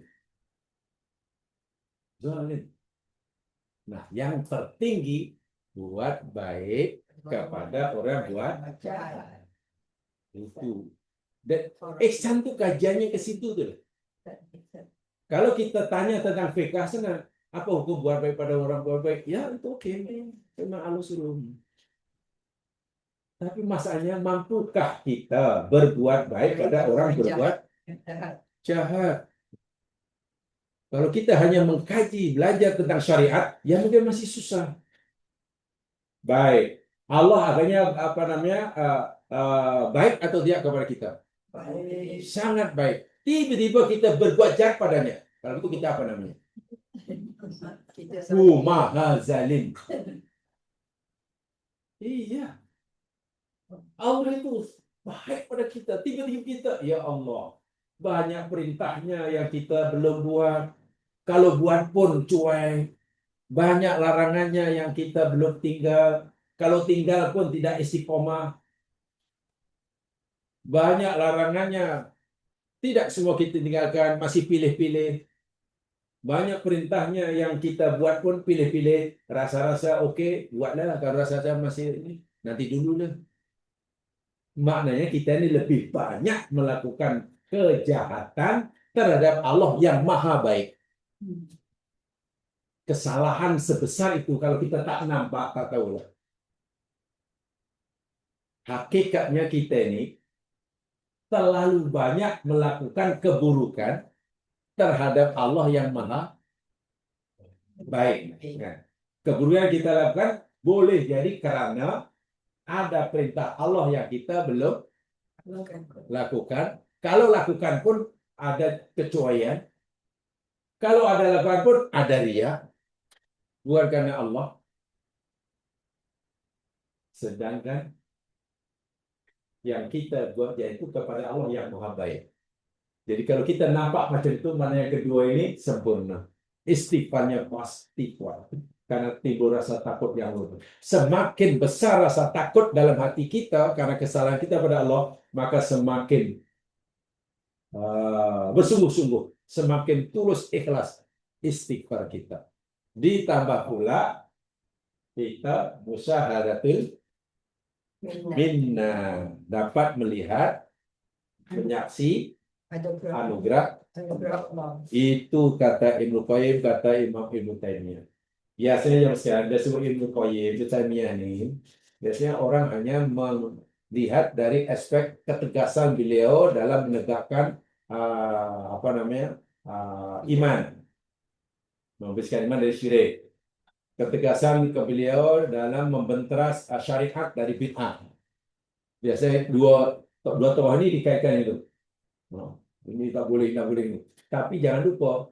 Zalim. Nah, yang tertinggi buat baik kepada orang buat jahat. Itu Dan ihsan itu kajiannya ke situ tuh. Kalau kita tanya tentang fikih sana, apa hukum buat baik pada orang buat baik? Ya itu oke, memang halus suruh. Tapi masalahnya mampukah kita berbuat baik pada orang berbuat jahat? Kalau kita hanya mengkaji, belajar tentang syariat, ya mungkin masih susah. Baik, Allah adanya apa namanya baik atau tidak kepada kita? Baik. Sangat baik. Tiba-tiba kita berbuat jahat padanya. Kalau itu kita apa namanya? Kita Maha zalim. Iya, Allah itu baik pada kita. Tiba-tiba kita, ya Allah, banyak perintahnya yang kita belum buat. Kalau buat pun cuek. Banyak larangannya yang kita belum tinggal. Kalau tinggal pun tidak istiqomah. Banyak larangannya. Tidak semua kita tinggalkan, masih pilih-pilih. Banyak perintahnya yang kita buat pun pilih-pilih. Rasa-rasa oke, buatlah. Kalau rasa-rasa masih ini, nanti dulu lah. Maknanya kita ini lebih banyak melakukan kejahatan terhadap Allah yang maha baik. Kesalahan sebesar itu kalau kita tak nampak, tak tahu lah. Hakikatnya kita ini terlalu banyak melakukan keburukan terhadap Allah yang maha baik. Nah, keburukan yang kita lakukan boleh jadi karena ada perintah Allah yang kita belum lakukan. Kalau lakukan pun ada kecuaian. Kalau ada lakukan pun ada ria. Bukan karena Allah. Sedangkan yang kita buat yaitu kepada Allah yang maha baik. Jadi kalau kita nampak macam itu, mana yang kedua ini sempurna. Istighfarnya pasti kuat. Karena timbul rasa takut yang luar. Semakin besar rasa takut dalam hati kita karena kesalahan kita pada Allah, maka semakin bersungguh-sungguh, semakin tulus ikhlas istighfar kita. Ditambah pula kita musyahadatul minna, dapat melihat, menyaksi anugerah. Itu kata Ibnu Qayyim, kata Imam Ibnu Taimiyah. Biasanya yang sekarang ada sebut Ibnu Qayyim, Ibnu Taimiyah ini, biasanya orang hanya melihat dari aspek ketegasan beliau dalam menegakkan iman, membebaskan iman dari syirik. Ketegasan ke beliau dalam membenteras syariat dari bid'ah. Biasanya dua tokoh ini dikaitkan itu. Ini tak boleh, tak boleh. Tapi jangan lupa,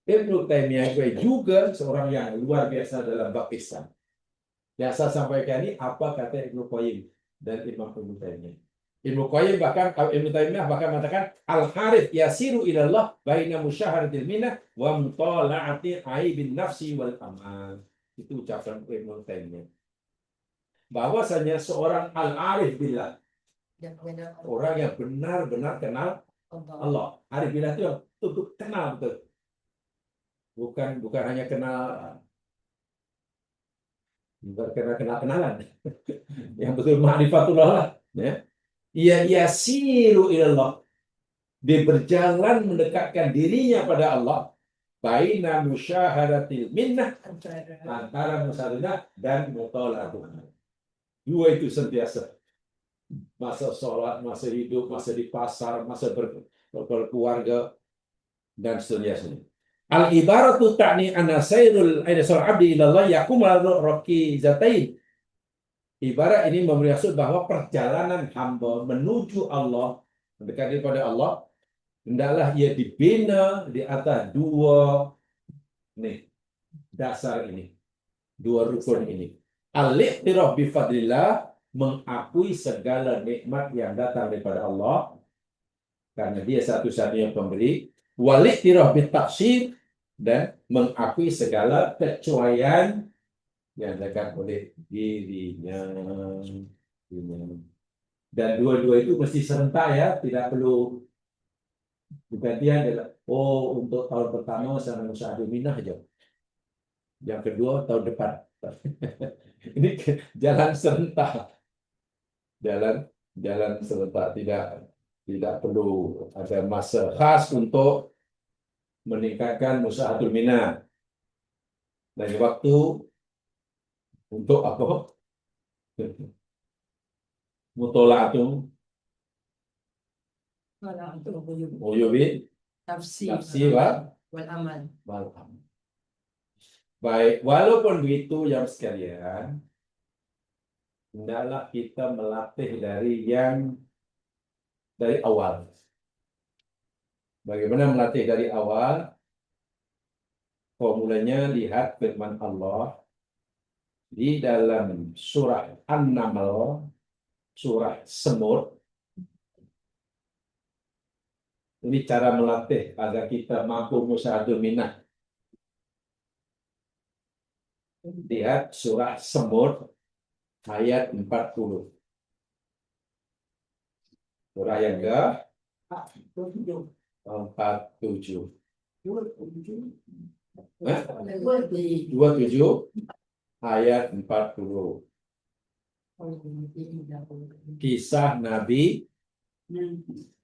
Ibnu Taimiyah juga seorang yang luar biasa dalam bab Islam. Yang saya sampaikan ini apa kata Ibnu Qayyim dan Imam Ibnu Taimiyah. Ibnu Taimiyah bahkan mengatakan al-harith yasiru ilallah baina musyahadatil minnah wa mutala'ati aibin nafsi wal amal. Itu ucapan Ibnu Taimiyah. Bahwasanya seorang al-arif billah, orang yang benar-benar kenal Allah. Arif billah itu untuk kenal betul. Bukan hanya kenal kenalan. Yang betul ma'rifatullah lah. Ya. Ia yasiru ilallah. Dia berjalan mendekatkan dirinya pada Allah. Baina musyahadatil minnah, antara musyahadah dan mutola'atuh. Dua itu sentiasa. Masa sholat, masa hidup, masa di pasar, masa berkeluarga, dan seterusnya. Al-ibaratu ta'ni anna sayrul abdi ilallah yakum al-roki zatain. Ibarat ini memberi maksud bahwa perjalanan hamba menuju Allah, mendekati kepada Allah, hendaklah ia dibina di atas dua dasar ini, dua rukun ini. Al-iqtiraf bi fadlillah, mengakui segala nikmat yang datang daripada Allah karena dia satu-satunya pemberi. Wal-iqtiraf bi taqsir, dan mengakui segala kecuaian yang dilakukan oleh dirinya. Dan dua-dua itu mesti serentak ya, tidak perlu bergantian. Untuk tahun pertama saya musyahadah minah aja. Yang kedua tahun depan. Ini jalan serentak. Jalan serentak, tidak Tidak perlu ada masa khas untuk meningkatkan musahatul minat. Dan waktu untuk apa? Mutola'atum Wala untuk uyubi tafsir nafsi wa wal amal. malham. Baik, walaupun begitu yang sekalian, hendaklah kita melatih dari awal. Bagaimana melatih dari awal? Formulanya lihat firman Allah di dalam surah An-Naml, surah Semut. Ini cara melatih agar kita mampu musyahadatul minah. Lihat surah Semut ayat 40. Surah yang ke 47. 27 ayat 40. Kisah Nabi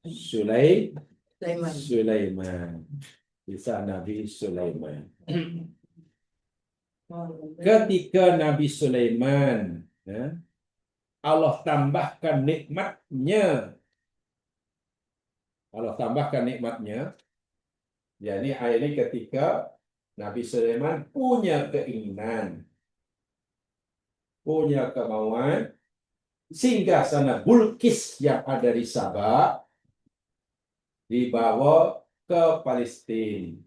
Sulaiman. Kisah Nabi Sulaiman. Ketika Nabi Sulaiman, Allah tambahkan nikmatnya. Allah tambahkan nikmatnya. Jadi ayat ini ketika Nabi Sulaiman punya keinginan, punya kemauan, singgasana Bilqis yang ada di Sabah dibawa ke Palestina.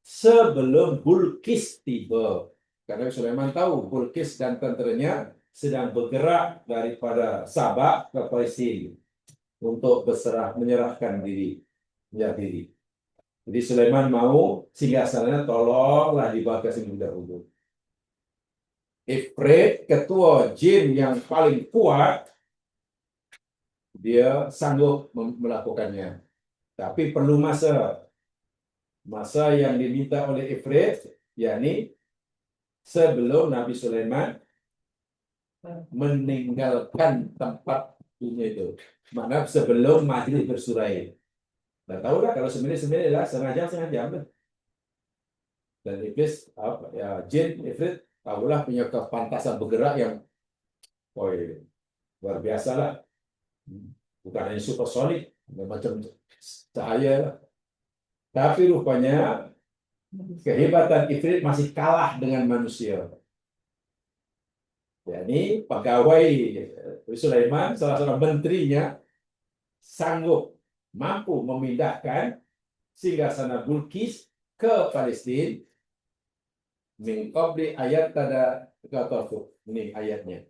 Sebelum Bilqis tiba. Karena Sulaiman tahu Bilqis dan tenteranya sedang bergerak daripada Sabah ke Palestina untuk menyerahkan diri. Jadi Sulaiman mau singgasananya tolonglah dibawa ke sini dahulu. Ifrit, ketua jin yang paling kuat, dia sanggup melakukannya. Tapi perlu masa. Masa yang diminta oleh Ifrit, yakni sebelum Nabi Sulaiman meninggalkan tempat dunia itu. Makna sebelum majlis bersurai. Dan tahu lah kalau sembilan lah setengah jam. Dan iblis jin Ifrit tahulah punya kepantasan bergerak yang luar biasa lah. Bukan hanya supersonik, macam cahaya lah. Tapi rupanya kehebatan Ifrit masih kalah dengan manusia. Jadi pegawai Sulaiman, salah seorang menterinya, sanggup mampu memindahkan singgasana Bilqis ke Palestina. Min qabli ayat tada katafu. Ini ayatnya.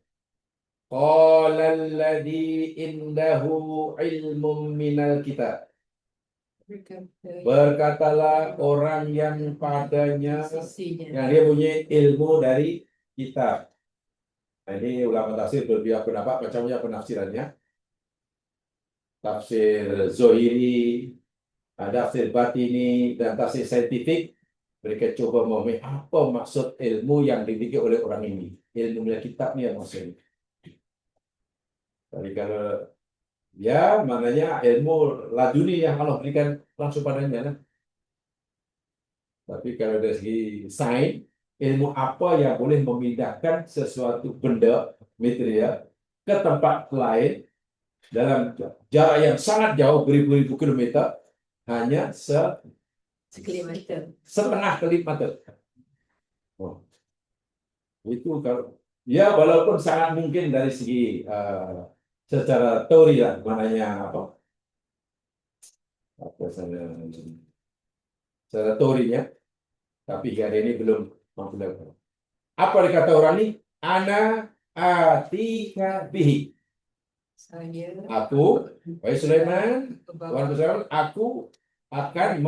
Qala alladhi indahu ilmun minal kitab. Berkatalah orang yang padanya yang dia punya ilmu dari kitab. Nah, ini ulama tafsir berbeda pendapat macamnya penafsirannya. Tafsir Zohiri, tafsir Batini, dan tafsir saintifik. Mereka coba memahami apa maksud ilmu yang dimiliki oleh orang ini. Ilmu dari kitab ini yang maksudnya. Jadi kalau ya, maknanya ilmu laduni yang Allah berikan langsung padanya. Tapi kalau dari segi sains, ilmu apa yang boleh memindahkan sesuatu benda, material, ke tempat lain dalam jarak yang sangat jauh, beribu-ribu kilometer, hanya setengah kilometer. Oh. Itu kalau ya walaupun sangat mungkin dari segi secara teori lah, mananya secara teorinya, tapi hari ini belum mampu dilakukan. Apa dikata orang ini? Ana atika bihi. Aku, wahai Sulaiman, aku akan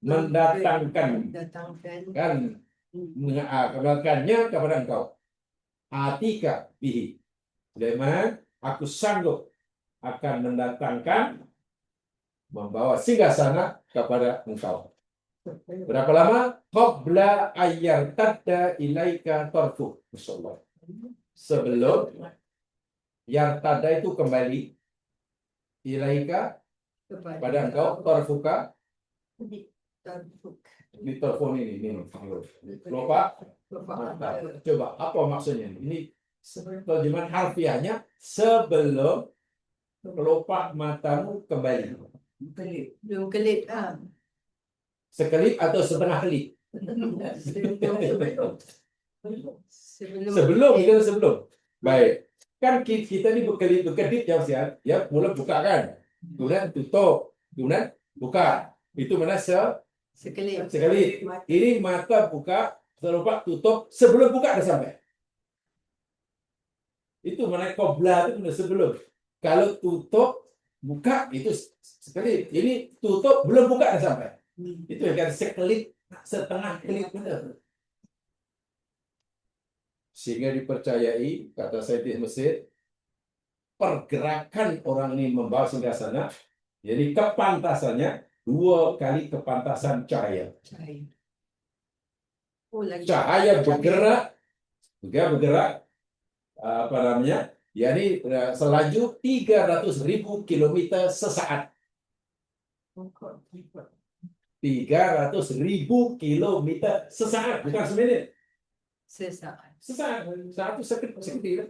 mendatangkannya kepada engkau. Atika bihi. Sulaiman, aku sanggup akan mendatangkan, membawa singgasana kepada engkau. Berapa lama? Qabla ayyartadda ilaika tarfu. Masyaallah. Sebelum yartada itu kembali, ilaika pada engkau, tarfuka ini telepon ini lupa. Coba apa maksudnya ini? Terjemahan harfiahnya sebelum kelopak matamu kembali. Belum kelip Sekelip atau setengah kelip? sebelum Sebelum. Baik. Kan kita ini berkedip yang siap, ya mulai buka kan, kemudian tutup, kemudian buka. Itu mana sekelip. sekali. Ini mata buka, kelopak tutup, sebelum buka dah sampai. Itu mana qobla itu benar sebelum. Kalau tutup, buka itu sekali. Ini tutup, belum buka dah sampai. Itu yang kan sekelip, setengah kelip benar. Sehingga dipercayai, kata saintis Mesir, pergerakan orang ini membawa singgasana, jadi kepantasannya 2 kali kepantasan cahaya. Cahaya bergerak, apa namanya? yakni selaju 300.000 kilometer sesaat. 300.000 kilometer sesaat, bukan semenit. Sesaat. Satu seketika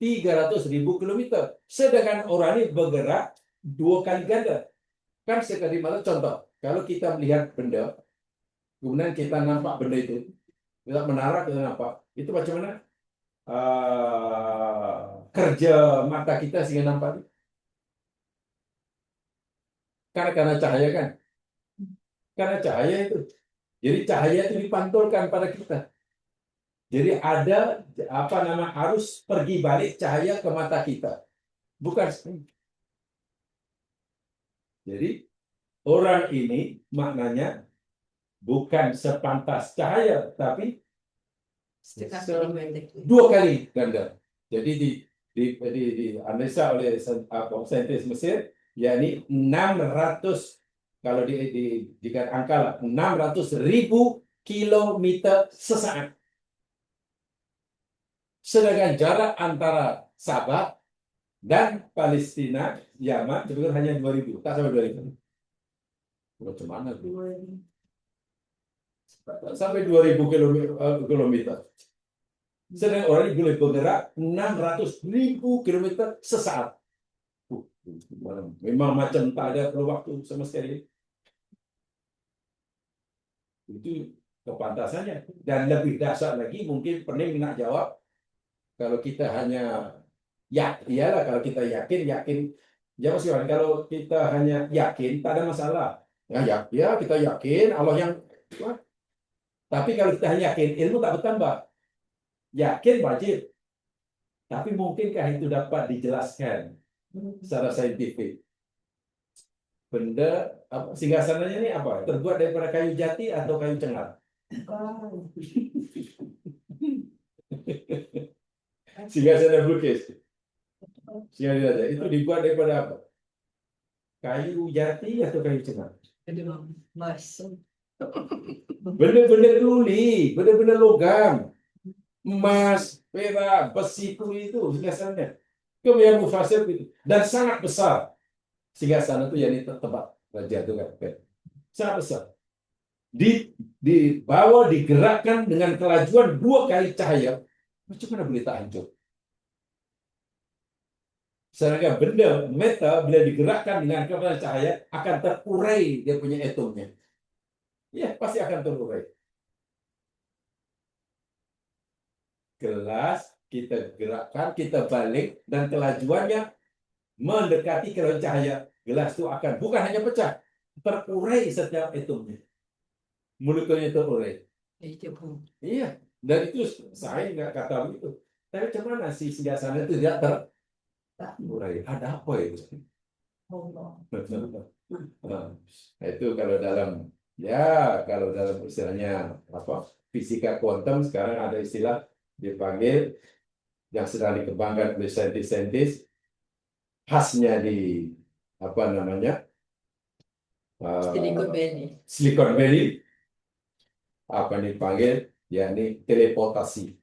300.000 kilometer. Sedangkan orang ini bergerak 2 kali ganda. Kan sekali malam contoh, kalau kita melihat benda, kemudian kita nampak benda itu, kita menara kita nampak, itu macam mana? Kerja mata kita sehingga nampak. Karena cahaya kan? Karena cahaya itu. Jadi cahaya itu dipantulkan pada kita. Jadi ada arus pergi balik cahaya ke mata kita. Bukan. Jadi orang ini maknanya bukan sepantas cahaya, tapi 2 kali ganda. Jadi dianalisa oleh saintis Mesir, yakni 600, kalau jika angka 600.000 kilometer sesaat. Sedangkan jarak antara Sabah dan Palestina, Yaman, itu hanya 2.000, tak sampai 2.000. Macam mana tuh? Sampai 2.000 kilometer. Sedangkan orang ini boleh bergerak 600.000 kilometer sesaat. Memang macam tak ada perlu waktu sama sekali. Itu kepantasannya. Dan lebih dasar lagi, mungkin pening nak jawab, kalau kita hanya iyalah kalau kita yakin. Jawab sih, kalau kita hanya yakin, tak ada masalah. Ya kita yakin Allah yang. Tapi kalau kita hanya yakin, ilmu tak bertambah. Yakin wajib. Tapi mungkinkah itu dapat dijelaskan secara saintifik? Benda singgasananya ini apa? Terbuat daripada kayu jati atau kayu cengar? Singgasana Bugis. Singgasana itu dibuat daripada apa? Kayu jati atau kayu cengar? Mas. Benda-benda tuli, benda-benda logam, emas, perak, besi itu singgasananya. Kemudian mufasir itu dan sangat besar. Singgasana itu yang tempat raja itu kan. Sangat besar. Dibawa, digerakkan dengan kelajuan 2 kali cahaya. Macam mana boleh tak hancur? Sedangkan benda metal bila digerakkan dengan kecepatan cahaya akan terurai dia punya atomnya. Ya, pasti akan terurai. Gelas kita gerakkan, kita balik, dan kelajuannya mendekati kelajuan cahaya. Gelas itu akan bukan hanya pecah, terurai setiap atomnya. Molekulnya terurai. Iya, dan itu saya nggak kata begitu. Tapi macam mana si singgasana itu tidak terurai? Ada apa itu? Nah, itu kalau dalam istilahnya fisika kuantum sekarang ada istilah dipanggil yang sedang dikembangkan oleh saintis-saintis khasnya di Silicon Valley apa dipanggil yakni teleportasi.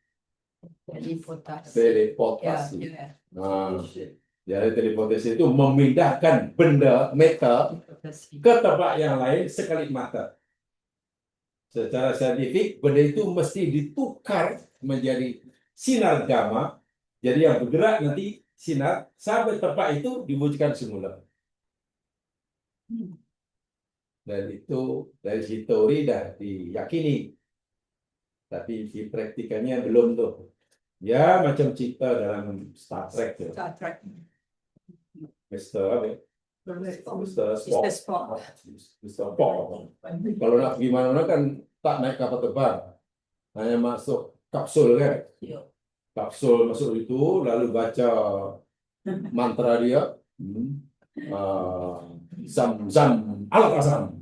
Teleportasi. teleportasi. Ya. Nah, jadi teleportasi itu memindahkan benda metal Teleportasi. ke tempat yang lain sekali mata. Secara saintifik, benda itu mesti ditukar menjadi sinar gamma. Jadi yang bergerak nanti sinar sampai tempat itu diwujudkan semula. Dan itu dari si teori dah diyakini. Tapi di praktikannya belum tuh. Ya macam cerita dalam Star Trek tuh. Star Trek. Mr. apa ya? Mr. Spock. Mr. Spock. Mr. Spock. Kalau nak pergi mana-mana kan tak naik kapal terbang. Hanya masuk kapsul kan. Kapsul masuk itu lalu baca mantra dia. Zam zam al-qasam.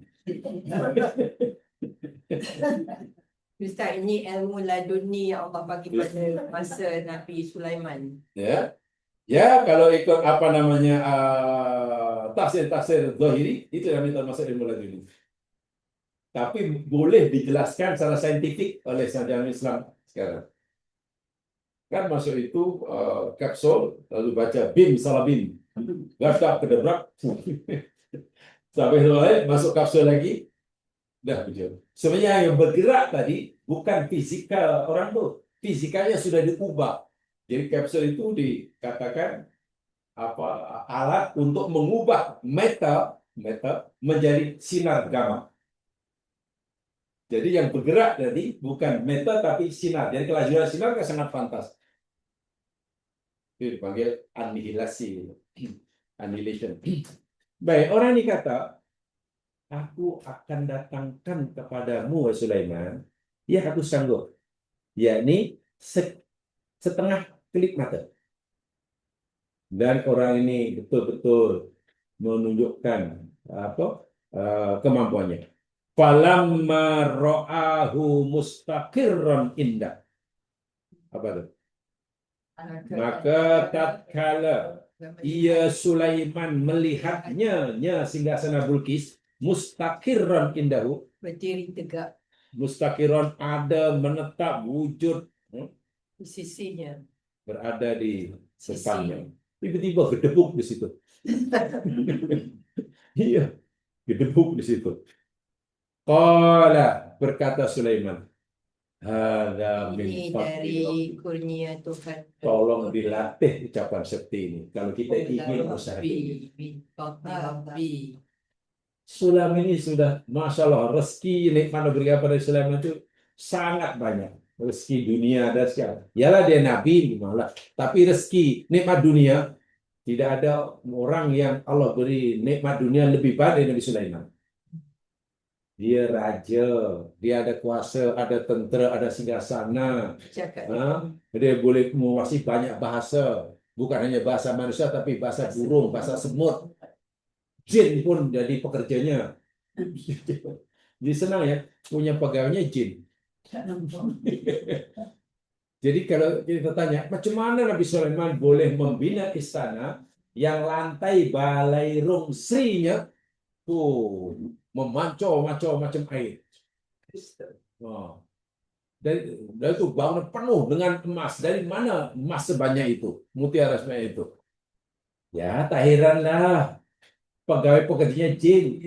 Ustaz, ini ilmu laduni yang Allah bagi pada masa Nabi Sulaiman. Ya. Ya, kalau ikut apa namanya tafsir-tafsir zahiri itu namanya termasuk ilmu laduni. Tapi boleh dijelaskan secara saintifik oleh sarjana Islam sekarang. Kan masuk itu kapsul lalu baca bim salah bim. Gadak kedebrak. Sampai selesai masuk kapsul lagi. Dah begitu. Sebenarnya yang bergerak tadi bukan fisikal orang tuh. Fisikanya sudah diubah. Jadi kapsul itu dikatakan apa alat untuk mengubah metal menjadi sinar gamma. Jadi yang bergerak tadi bukan metal tapi sinar. Jadi kelajuran sinar kan sangat pantas. Itu dipanggil anihilasi, annihilation. Baik, orang ini kata, aku akan datangkan kepadamu, wahai Sulaiman, ya aku sanggup, yakni setengah kelip mata. Dan orang ini betul-betul menunjukkan kemampuannya. Falamma ra'ahu mustaqirran indah. Apa itu? Maka tatkala ia Sulaiman melihatnya singgasana Bilqis mustaqirran indahu, Berdiri tegak mustaqirran ada menetap wujud di sisinya. berada di depannya. Tiba-tiba gedebuk di situ. Iya, gedebuk di situ. Qala, berkata Sulaiman, hadza Ini min dari fadli. kurnia Tuhan. Tolong dilatih ucapan seperti ini. Kalau kita ingin usaha. Rabbi. Sulaiman ini sudah, Masya Allah, rezeki nikmat diberikan pada Sulaiman itu sangat banyak. Rezeki dunia ada sekarang. Yalah dia nabi malah, tapi rezeki nikmat dunia tidak ada orang yang Allah beri nikmat dunia lebih banyak dari Nabi Sulaiman. Dia raja, dia ada kuasa, ada tentera, ada singgasana. Dia boleh menguasai banyak bahasa, bukan hanya bahasa manusia tapi bahasa burung, bahasa semut. Jin pun jadi pekerjanya. Jadi senang ya, punya pegawainya jin. Jadi kalau kita tanya, macam mana Nabi Sulaiman boleh membina istana yang lantai balai rungsrinya tuh memancau-mancau macam air. Oh. Dan itu bangunan penuh dengan emas. Dari mana emas sebanyak itu? Mutiara sebanyak itu? Ya, tak heranlah pegawai pekerjanya jin.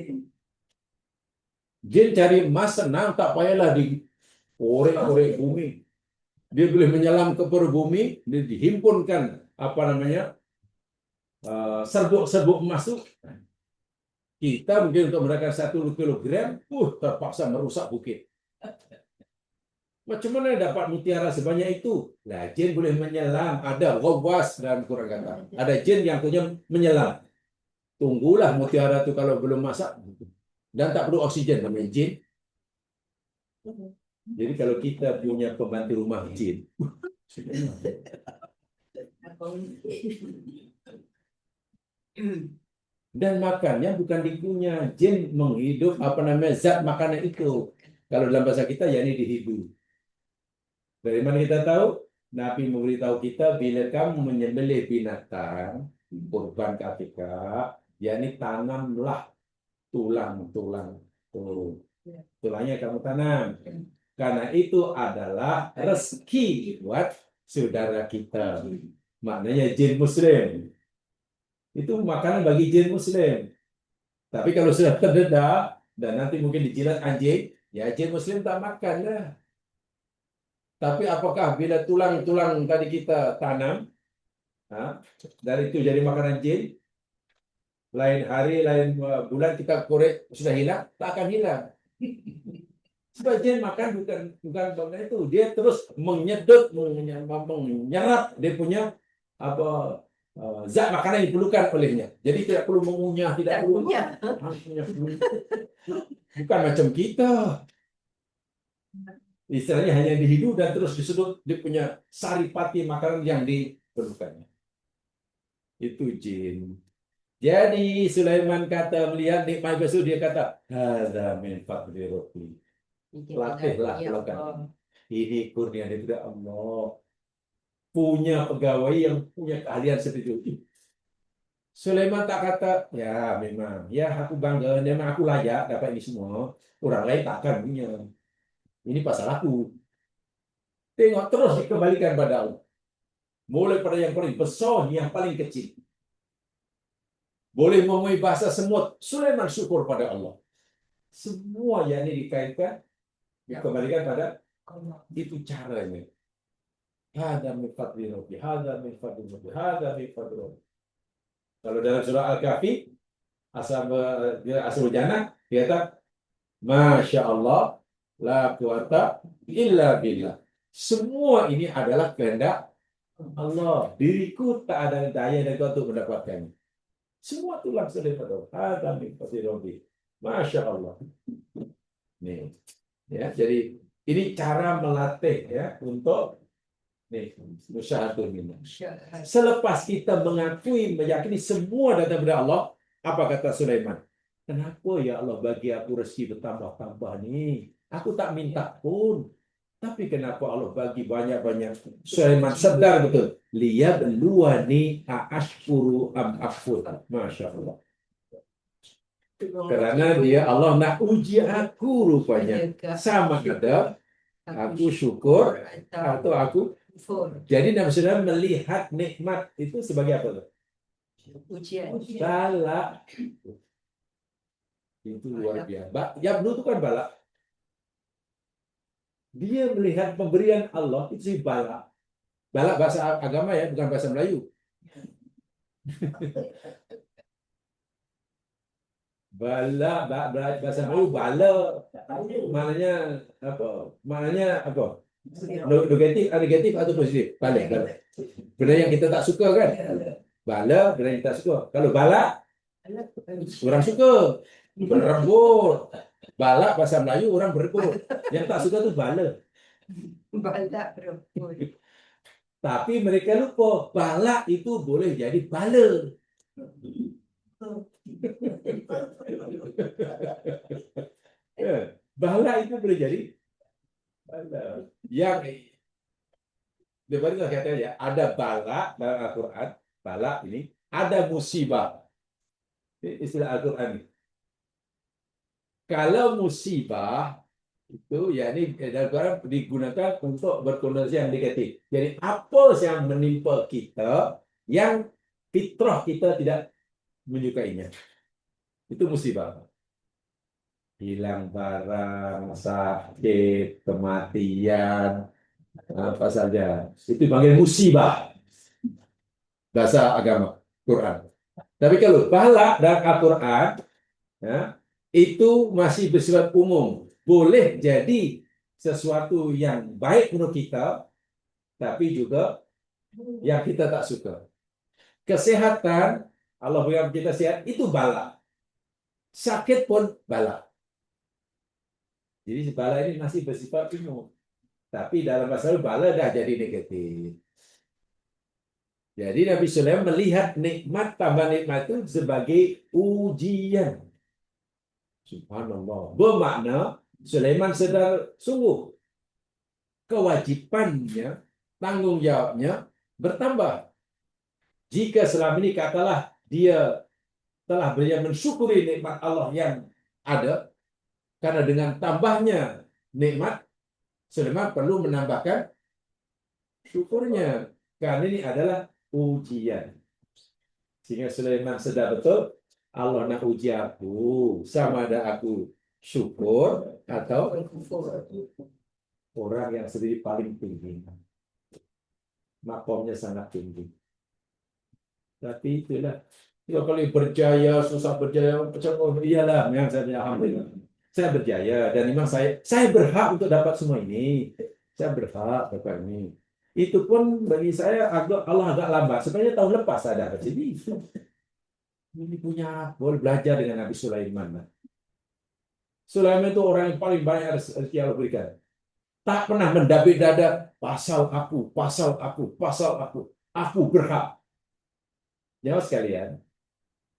Jin cari emas senang, tak payahlah dikorek-korek bumi. Dia boleh menyelam ke perut bumi, dia dihimpunkan serbuk-serbuk emas itu. Kita mungkin untuk mendapatkan 1 kilogram, terpaksa merusak bukit. Macam mana dapat mutiara sebanyak itu? Nah, jin boleh menyelam, ada ghawwas dalam Quran kata. Ada jin yang punya menyelam. Tunggulah mutiara itu kalau belum masak dan tak perlu oksigen namanya jin. Jadi kalau kita punya pembantu rumah jin, dan makannya bukan dikunyah, jin menghidup zat makanan itu. Kalau dalam bahasa kita yakni dihidup. Dari mana kita tahu? Nabi memberitahu kita bila kamu menyembelih binatang kurban ketika, yakni tanamlah tulang-tulang. Tulangnya kamu tanam. Karena itu adalah rezeki buat saudara kita. Maknanya jin muslim. Itu makanan bagi jin muslim. Tapi kalau sudah terdedah dan nanti mungkin dijilat anjing, ya jin muslim tak makan dah. Tapi apakah bila tulang-tulang tadi kita tanam, dari itu jadi makanan jin, lain hari, lain bulan kita korek sudah hilang, tak akan hilang. Sebagian makan bukan bangga itu, dia terus menyedot, menyerap dia punya apa zat makanan yang diperlukan olehnya. Jadi tidak perlu mengunyah, tidak perlu bukan macam kita. Istilahnya hanya dihidu dan terus disedot dia punya saripati makanan yang diperlukannya. Itu jin. Jadi Sulaiman kata melihat nikmat itu dia kata, "Hadza min fadli rabbi." Latihlah lakukan. Ini kurnia dari Allah. Punya pegawai yang punya keahlian seperti itu. Sulaiman tak kata, ya memang, ya aku bangga, memang aku layak dapat ini semua. Orang lain takkan punya. Ini pasal aku. Tengok terus dikembalikan pada Allah. Mulai pada yang paling besar, yang paling kecil. Boleh memulai bahasa semut. Sulaiman syukur pada Allah. Semua yang ini dikaitkan, dikembalikan pada itu caranya. Hada min fadli rabbi, hada min fadli rabbi, hada min fadli rabbi. Kalau dalam surah Al-Kahfi, asal jannah, dia kata, Masya Allah, la quwata illa billah. Semua ini adalah kehendak Allah. Diriku tak ada daya dan kuat untuk mendapatkannya. Semua itu langsung daripada Allah. Hada min fadli rabbi. Masya Allah. Nih, ya, jadi ini cara melatih ya untuk musyahadul minna. Selepas kita mengakui, meyakini semua datang dari Allah, apa kata Sulaiman? Kenapa ya Allah bagi aku rezeki bertambah-tambah ni? Aku tak minta pun. Tapi kenapa Allah bagi banyak-banyak? Sulaiman sedar betul. Liyabluwani a'ashkuru am akfur. Masya Allah. Karena dia Allah nak uji aku rupanya. Sama ada aku syukur atau aku. Jadi Nabi SAW melihat nikmat itu sebagai apa? Ujian. Bala. Itu luar biasa. Yablu itu kan bala. Dia melihat pemberian Allah itu sih bala. Bala bahasa agama ya, bukan bahasa Melayu. Bala bahasa Melayu bala. Maknanya apa? Maknanya apa? Negatif atau positif? Bala. Benda yang kita tak suka kan? Bala, benda yang tak suka. Kalau bala, orang suka. Berembur. Bala bahasa Melayu orang berembur. Yang tak suka tu bala. Bala berembur. Tapi mereka lupa bala itu boleh jadi bala. Bala itu boleh jadi bala. Yang daripada kata ya, ada bala dalam Al-Quran, bala ini, ada musibah. Ini istilah Al-Quran ini. Kalau musibah itu ya ini dalam Al-Quran digunakan untuk berkonotasi yang negatif. Jadi apa yang menimpa kita yang fitrah kita tidak menyukainya. Itu musibah. Hilang barang, sakit, kematian, apa saja. Itu dipanggil musibah. Bahasa agama, Quran. Tapi kalau bala dan Al-Quran, ya, itu masih bersifat umum. Boleh jadi sesuatu yang baik menurut kita, tapi juga yang kita tak suka. Kesehatan, Allah berikan kita sehat, itu bala. Sakit pun bala. Jadi bala ini masih bersifat umum. Tapi dalam masalah bala dah jadi negatif. Jadi Nabi Sulaiman melihat nikmat tambah nikmat itu sebagai ujian. Subhanallah. Bermakna Sulaiman sedar sungguh kewajibannya, tanggung jawabnya bertambah. Jika selama ini katalah dia telah mensyukuri nikmat Allah yang ada, karena dengan tambahnya nikmat, Sulaiman perlu menambahkan syukurnya. Karena ini adalah ujian. Sehingga Sulaiman sedar betul, Allah nak uji aku, sama ada aku syukur atau orang yang sendiri paling tinggi. Makomnya sangat tinggi. Tapi itulah, ya kalau berjaya, susah berjaya, iyalah, yang saya alhamdulillah. Saya berjaya dan memang saya berhak untuk dapat semua ini. Saya berhak dapat ini. Itu pun bagi saya Allah agak lambat. Sebenarnya tahun lepas saya dapat. Jadi ini punya boleh belajar dengan Nabi Sulaiman. Sulaiman itu orang yang paling banyak rezeki Allah berikan. Tak pernah mendabik dada, pasal aku, pasal aku, pasal aku. Aku berhak. Jawab sekalian,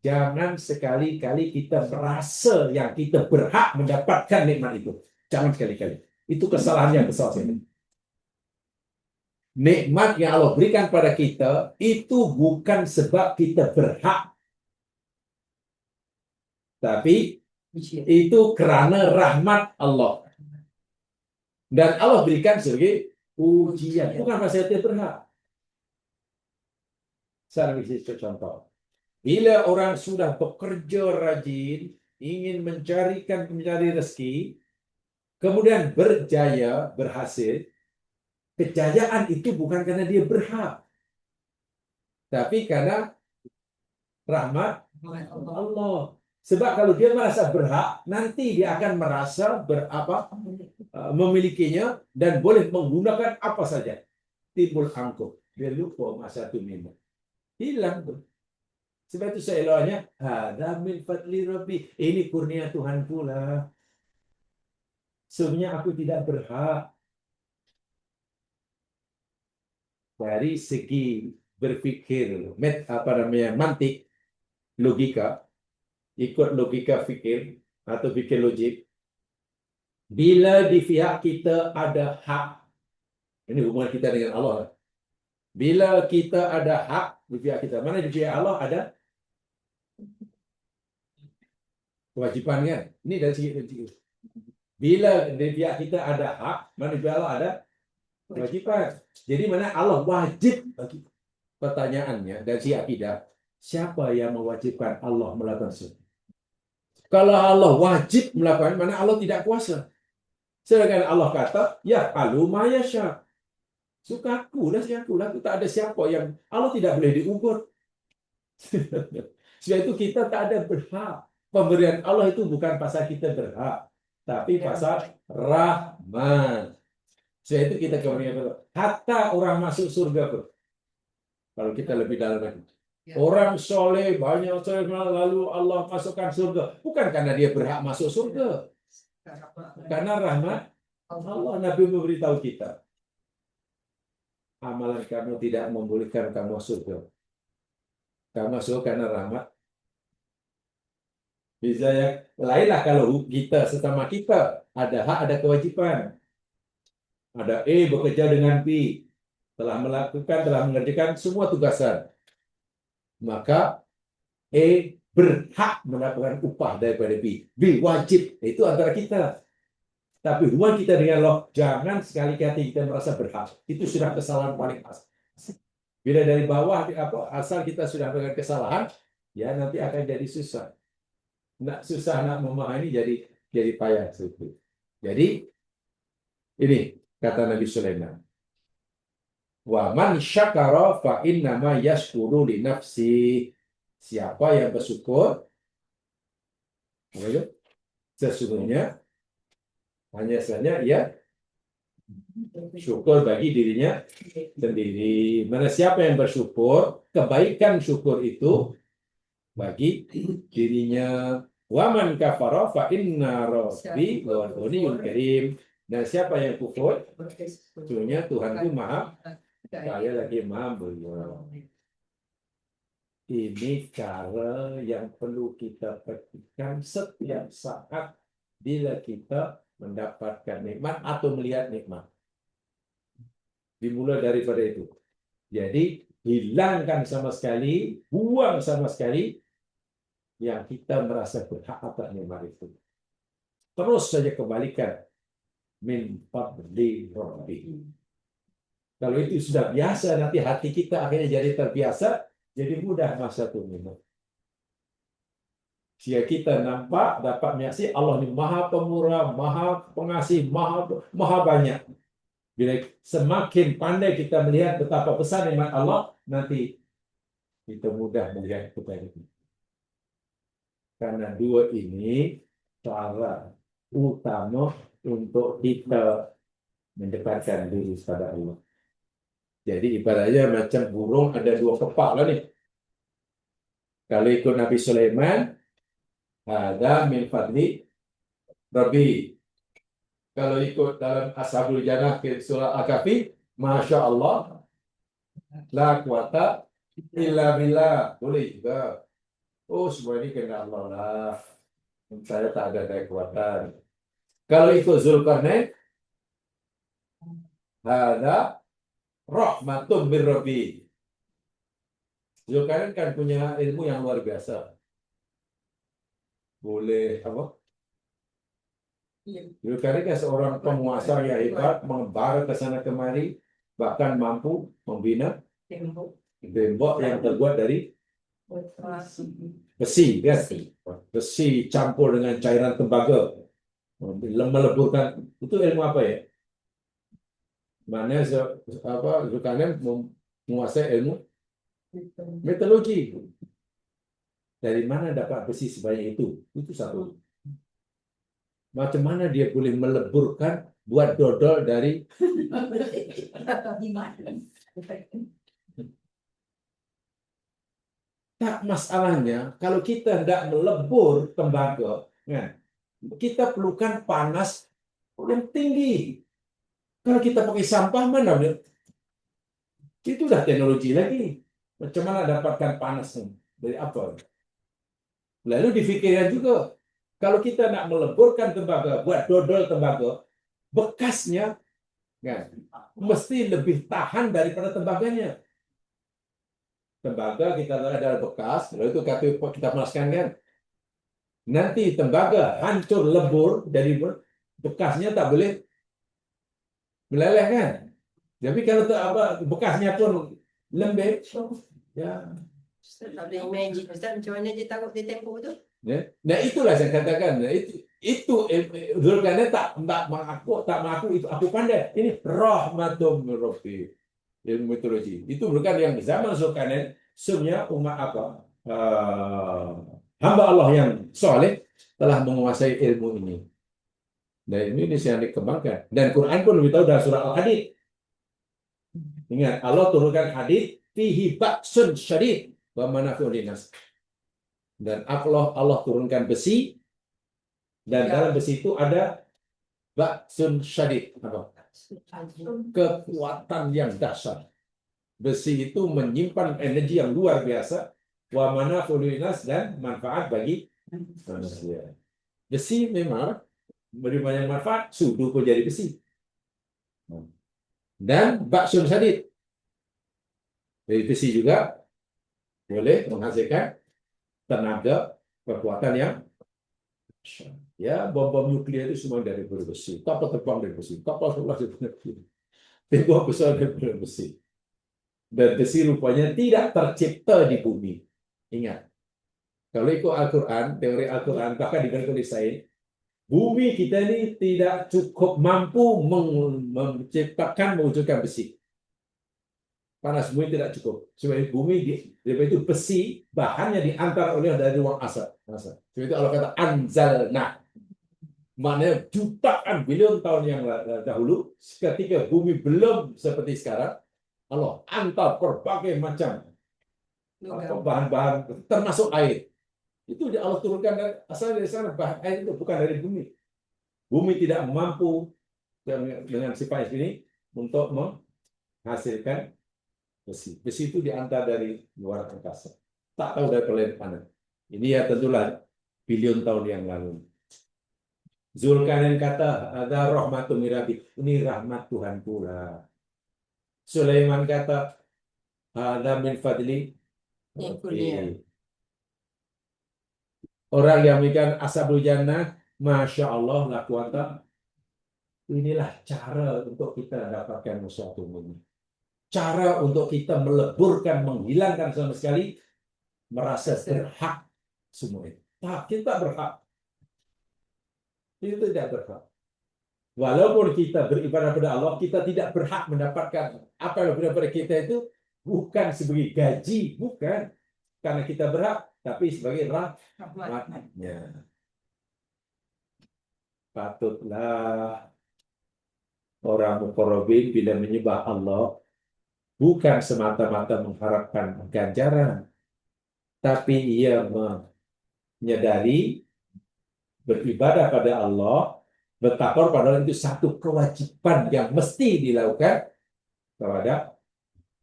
jangan sekali-kali kita merasa yang kita berhak mendapatkan nikmat itu. Jangan sekali-kali. Itu kesalahan yang besar sekali. Nikmat yang Allah berikan pada kita itu bukan sebab kita berhak, tapi itu karena rahmat Allah. Dan Allah berikan sebagai ujian, bukan pasal kita berhak. Saya beri contoh. Bila orang sudah bekerja rajin, ingin mencari rezeki, kemudian berjaya, berhasil, kejayaan itu bukan karena dia berhak, tapi karena rahmat Allah. Sebab kalau dia merasa berhak, nanti dia akan merasa memilikinya dan boleh menggunakan apa saja. Timbul angkuh. Dia lupa masa itu minum. Hilang tuh. Sebab itu saya eloknya, hadza min fadli rabbi. Ini kurnia Tuhan pula. Sebenarnya aku tidak berhak. Dari segi berpikir, mantik, logika, ikut logika fikir atau fikir logik. Bila di pihak kita ada hak, ini hubungan kita dengan Allah. Bila kita ada hak di pihak kita, mana di pihak Allah ada kewajiban kan? Ini dari segi logik. Bila di pihak kita ada hak, mana di pihak Allah ada kewajiban. Jadi mana Allah wajib bagi pertanyaannya dari segi akidah. Siapa yang mewajibkan Allah melakukan sesuatu? Kalau Allah wajib melakukan, mana Allah tidak kuasa. Sedangkan Allah kata, ya aluma yasha. Sukaku lah, siaku lah. Tak ada siapa yang Allah tidak boleh diukur. Sebab itu kita tak ada berhak. Pemberian Allah itu bukan pasal kita berhak, tapi pasal rahmat. Sebab itu kita kemudian hatta orang masuk surga pun. Kalau kita lebih dalam lagi. Orang soleh, banyak soleh, lalu Allah masukkan surga. Bukan karena dia berhak masuk surga. Karena rahmat Allah. Nabi memberitahu kita. Amalan kamu tidak membolehkan kamu surga. Kamu masuk karena rahmat. Bisa yang lainlah kalau kita sesama kita. Ada hak, ada kewajiban. Ada A bekerja dengan B. Telah mengerjakan semua tugasan. Maka A berhak mendapatkan upah daripada B. B wajib. Itu antara kita. Tapi hubungan kita dengan Allah, jangan sekali-kali kita merasa berhak. Itu sudah kesalahan paling asal. Bila dari bawah, asal kita sudah dengan kesalahan, ya nanti akan jadi susah. Nak memahami jadi payah. Jadi, ini kata Nabi Sulaiman. Wa man syakara fa innama yashkuru li nafsi. Siapa yang bersyukur, sesungguhnya hanya saja ia syukur bagi dirinya sendiri. Mana siapa yang bersyukur, kebaikan syukur itu bagi dirinya. Wa man kafara fa inna rabbi ghaniyyun karim. Dan siapa yang kufur, sesungguhnya Tuhanku maha kaya lagi maha mulia. Ini cara yang perlu kita perhatikan setiap saat bila kita mendapatkan nikmat atau melihat nikmat. Dimulai daripada itu. Jadi, hilangkan sama sekali, buang sama sekali yang kita merasa berhak atas nikmat itu. Terus saja kembalikan min fadli rabbi. Kalau itu sudah biasa, nanti hati kita akhirnya jadi terbiasa, jadi mudah masa minum. Jika kita nampak, dapat menyaksikan Allah ini maha pemurah, maha pengasih, maha banyak. Bila semakin pandai kita melihat betapa besar nikmat Allah, nanti kita mudah melihat kepada itu. Karena dua ini cara utama untuk kita mendekatkan diri kepada Allah. Jadi ibaratnya macam burung ada dua kepala nih. Kalau ikut Nabi Sulaiman, ada min fadli Rabbi. Kalau ikut dalam Ashabul Jannah surah Al-Kahfi, Masya Allah, la quwata illa billah. Boleh juga. Oh, semua ini kena Allah lah. Saya tak ada kekuatan. Kalau ikut Zulkarnain, ada rahmatun min Rabbi. Zulkarnain kan punya ilmu yang luar biasa. Boleh apa? Zulkarnain kan seorang penguasa yang hebat, mengembara ke sana kemari, bahkan mampu membina tembok yang terbuat dari besi, kan? Besi campur dengan cairan tembaga, meleburkan. Itu ilmu apa ya? Mana apa? Zulkarnain menguasai ilmu meteorologi. Dari mana dapat besi sebanyak itu? Itu satu. Macam mana dia boleh meleburkan buat dodol dari tak masalahnya kalau kita tidak melebur tembaga, kan? Kita perlukan panas yang tinggi. Kalau kita pakai sampah mana? Itu dah teknologi lagi. Macam mana dapatkan panasnya? Dari apa? Lalu difikirkan juga, kalau kita nak meleburkan tembaga, buat dodol tembaga, bekasnya kan, mesti lebih tahan daripada tembaganya. Tembaga kita ada bekas, lalu itu kita panaskan kan. Nanti tembaga hancur lebur dari bekasnya tak boleh meleleh kan. Tapi kalau bekasnya pun lembek, ya. Ustaz tak boleh imagine Ustaz macam mana dia taruh di tempoh tu. Ya. Nah itulah saya katakan, itu Zulkarnain tak mengaku itu aku pandai. Ini rahmatum Rabbi, ilmu meteorologi. Itu bukan yang zaman Zulkarnain, sebenarnya umat hamba Allah yang soleh telah menguasai ilmu ini. Dan ini yang dikembangkan. Dan Quran pun lebih tahu dari surah Al-Hadid. Ingat, Allah turunkan hadid fihi ba'sun syadid wa manafi'un linnas. Dan Allah turunkan besi, dan dalam besi itu ada ba'sun syadid. Apa? Kekuatan yang dahsyat. Besi itu menyimpan energi yang luar biasa, wa manafi'un linnas, dan manfaat bagi manusia. Besi memang beri banyak manfaat, sudu pun jadi besi. Dan ba'sun syadid. Dari besi juga boleh menghasilkan tenaga kekuatan yang ya, bom nuklir itu semua dari besi, kapal terbang dari besi, kapal sebelah dari besi, tembok besar dari besi. Dan besi rupanya tidak tercipta di bumi. Ingat, kalau ikut Al-Quran, teori Al-Quran bahkan diberikan oleh Said, bumi kita ini tidak cukup mampu menciptakan, mewujudkan besi. Panas bumi tidak cukup. Sebab bumi itu besi, bahannya diantar oleh dari ruang asap. Sebab itu Allah kata anzalna. Maknanya jutaan bilion tahun yang dahulu, ketika bumi belum seperti sekarang, Allah antar berbagai macam bahan-bahan, termasuk air. Itu Allah turunkan asal dari sana, bahan air itu bukan dari bumi. Bumi tidak mampu dengan sifat ini untuk menghasilkan besi. Besi itu diantar dari luar angkasa. Tak tahu dari planet mana. Ini ya tentulah bilion tahun yang lalu. Zulkarnain kata, ada rahmatul mirabi. Ini rahmat Tuhan pula. Sulaiman kata, ada min fadli. Orang yang memiliki ashabul jannah, Masya Allah, la quwata. Inilah cara untuk kita dapatkan sesuatu ini. cara untuk kita meleburkan, menghilangkan sama sekali merasa berhak semua itu. Nah, kita berhak. Itu tidak berhak. Walaupun kita beribadah pada Allah, kita tidak berhak mendapatkan apa yang berada pada kita itu bukan sebagai gaji, bukan karena kita berhak, tapi sebagai rahmatnya. Patutlah orang muqarrabin bila menyembah Allah bukan semata-mata mengharapkan ganjaran, tapi ia menyadari beribadah pada Allah, bertakwa pada Allah itu satu kewajiban yang mesti dilakukan kepada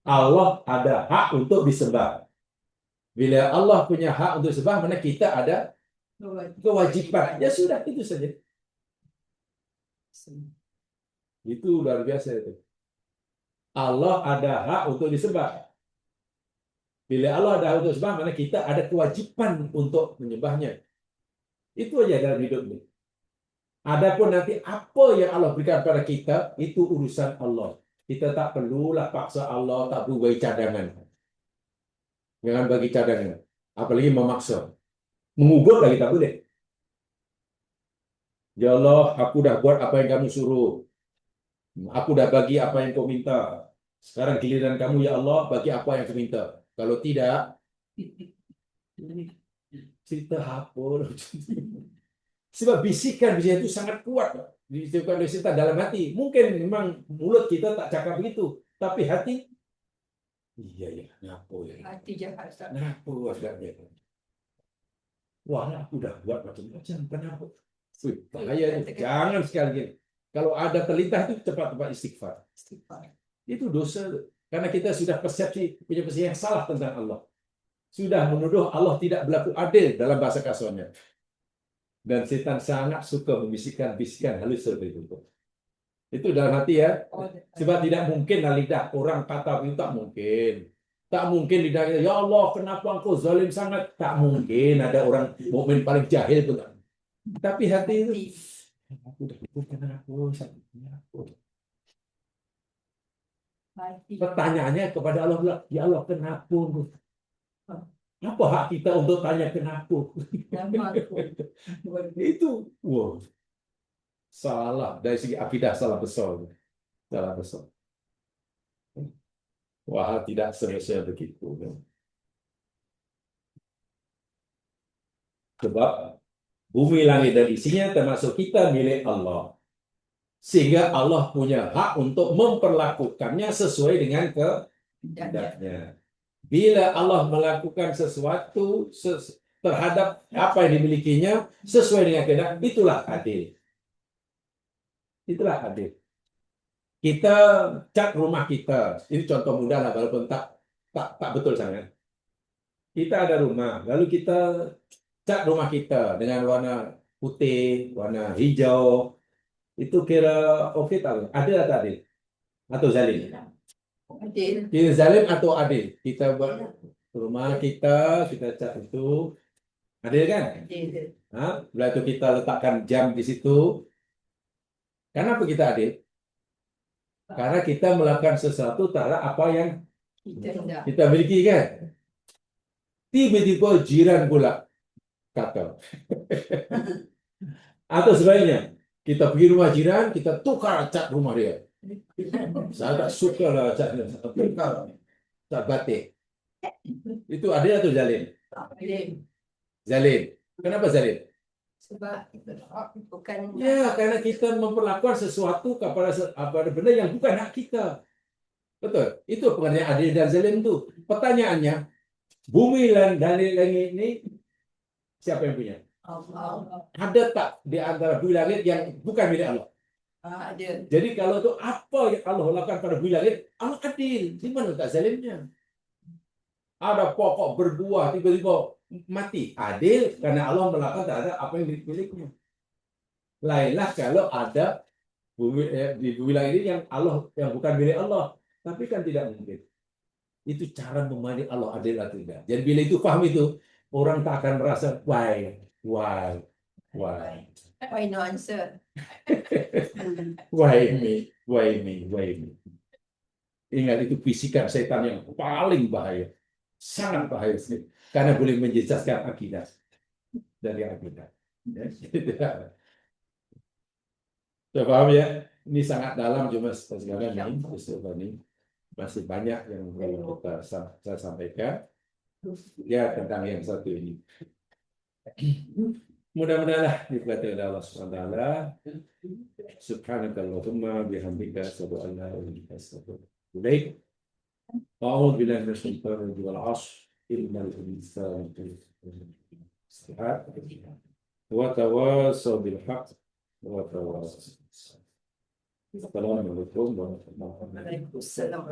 Allah. Ada hak untuk disembah. Bila Allah punya hak untuk disembah, mana kita ada kewajiban. Ya sudah, itu saja. Itu luar biasa itu. Allah ada hak untuk disembah. Bila Allah ada hak untuk disembah, mana kita ada kewajiban untuk menyembahnya. Itu aja dalam hidup ini. Adapun nanti apa yang Allah berikan pada kita, itu urusan Allah. Kita tak perlulah paksa Allah, tak perlu bagi cadangan. Jangan bagi cadangan. Apalagi memaksa. Mengugut lagi tak boleh. Ya Allah, aku dah buat apa yang kamu suruh. Aku dah bagi apa yang kau minta. Sekarang giliran kamu, ya Allah, bagi apa yang kau minta. Kalau tidak, cerita apa? Sebab bisikan itu sangat kuat. Bisikan oleh setan dalam hati. Mungkin memang mulut kita tak cakap begitu. Tapi hati, iya, kenapa ya? Hati jahat. Kenapa agaknya? Wah, aku dah buat macam-macam. Kenapa? Bahaya itu. Jangan sekali. Kalau ada terlintas itu cepat-cepat istighfar. Itu dosa. Karena kita sudah punya persepsi yang salah tentang Allah. Sudah menuduh Allah tidak berlaku adil dalam bahasa kasarnya. Dan setan sangat suka membisikkan bisikan halus seperti itu. Itu dalam hati ya. Sebab tidak mungkin lidah orang kata itu, tak mungkin. Tak mungkin lidah kita, ya Allah, kenapa engkau zalim sangat? Tak mungkin ada orang mukmin paling jahil pun. Tapi hati itu, aku dah bukan aku, pertanyaannya kepada Allah, ya Allah, kenapa? Apa hak kita untuk tanya kenapa? Itu, wow, salah dari segi akidah, salah besar. Salah besar. Wah, tidak selesai begitu. Sebab bumi, langit, dan isinya termasuk kita milik Allah. Sehingga Allah punya hak untuk memperlakukannya sesuai dengan kehendaknya. Bila Allah melakukan sesuatu terhadap apa yang dimilikinya sesuai dengan kehendak, itulah adil. Itulah adil. Kita cat rumah kita, ini contoh mudah lah, walaupun tak betul sangat. Kita ada rumah, lalu kita cat rumah kita dengan warna putih, warna hijau, itu kira oke tak? Adil atau adil? Atau zalim? Adil. Kira zalim atau adil? Kita buat rumah kita cat itu, adil kan? Adil. Setelah itu kita letakkan jam di situ. Kenapa kita adil? Karena kita melakukan sesuatu terhadap apa yang kita miliki kan? Tiba-tiba jiran pula kata. Atau sebaliknya, kita pergi rumah jiran, kita tukar cat rumah dia. Saya tak suka lah catnya. Tukar cat batik. Itu adil atau zalim? Zalim. Kenapa zalim? Sebab bukan. Ya, karena kita memperlakukan sesuatu kepada benda yang bukan hak kita. Betul. Itu pengertian adil dan zalim itu. Pertanyaannya, bumi dan langit ini siapa yang punya? Allah. Ada tak di antara bumi langit yang bukan milik Allah? Ada. Jadi kalau itu apa yang Allah lakukan pada bumi langit, Allah adil. Di mana tak zalimnya? Ada pokok berbuah tiba-tiba mati, adil karena Allah melakukan terhadap apa yang miliknya. Lainlah kalau ada di bumi langit ini yang Allah yang bukan milik Allah, tapi kan tidak mungkin. Itu cara memandang Allah adil atau tidak. Jadi bila itu paham itu, orang tak akan merasa why. Why no answer? Why me? Ingat, itu bisikan setan yang paling bahaya. Sangat bahaya sekali. Karena boleh menjejaskan akidah. Dari akidah. Ya, sudah paham ya? Ini sangat dalam, cuma sekarang ini masih banyak yang perlu saya sampaikan. Ya, tentang yang satu ini. Mudah-mudahan diberkati oleh Allah SWT. Subhanakallahumma bihamdika asyhadu an la ilaha illa anta astaghfiruka wa atubu ilaik. A'udzu billahi minasyaitonir rajim. Wal 'ashr innal insana lafi wa tawassaw bil haqq wa tawassaw. Assalamualaikum warahmatullahi wabarakatuh. Waalaikumsalam.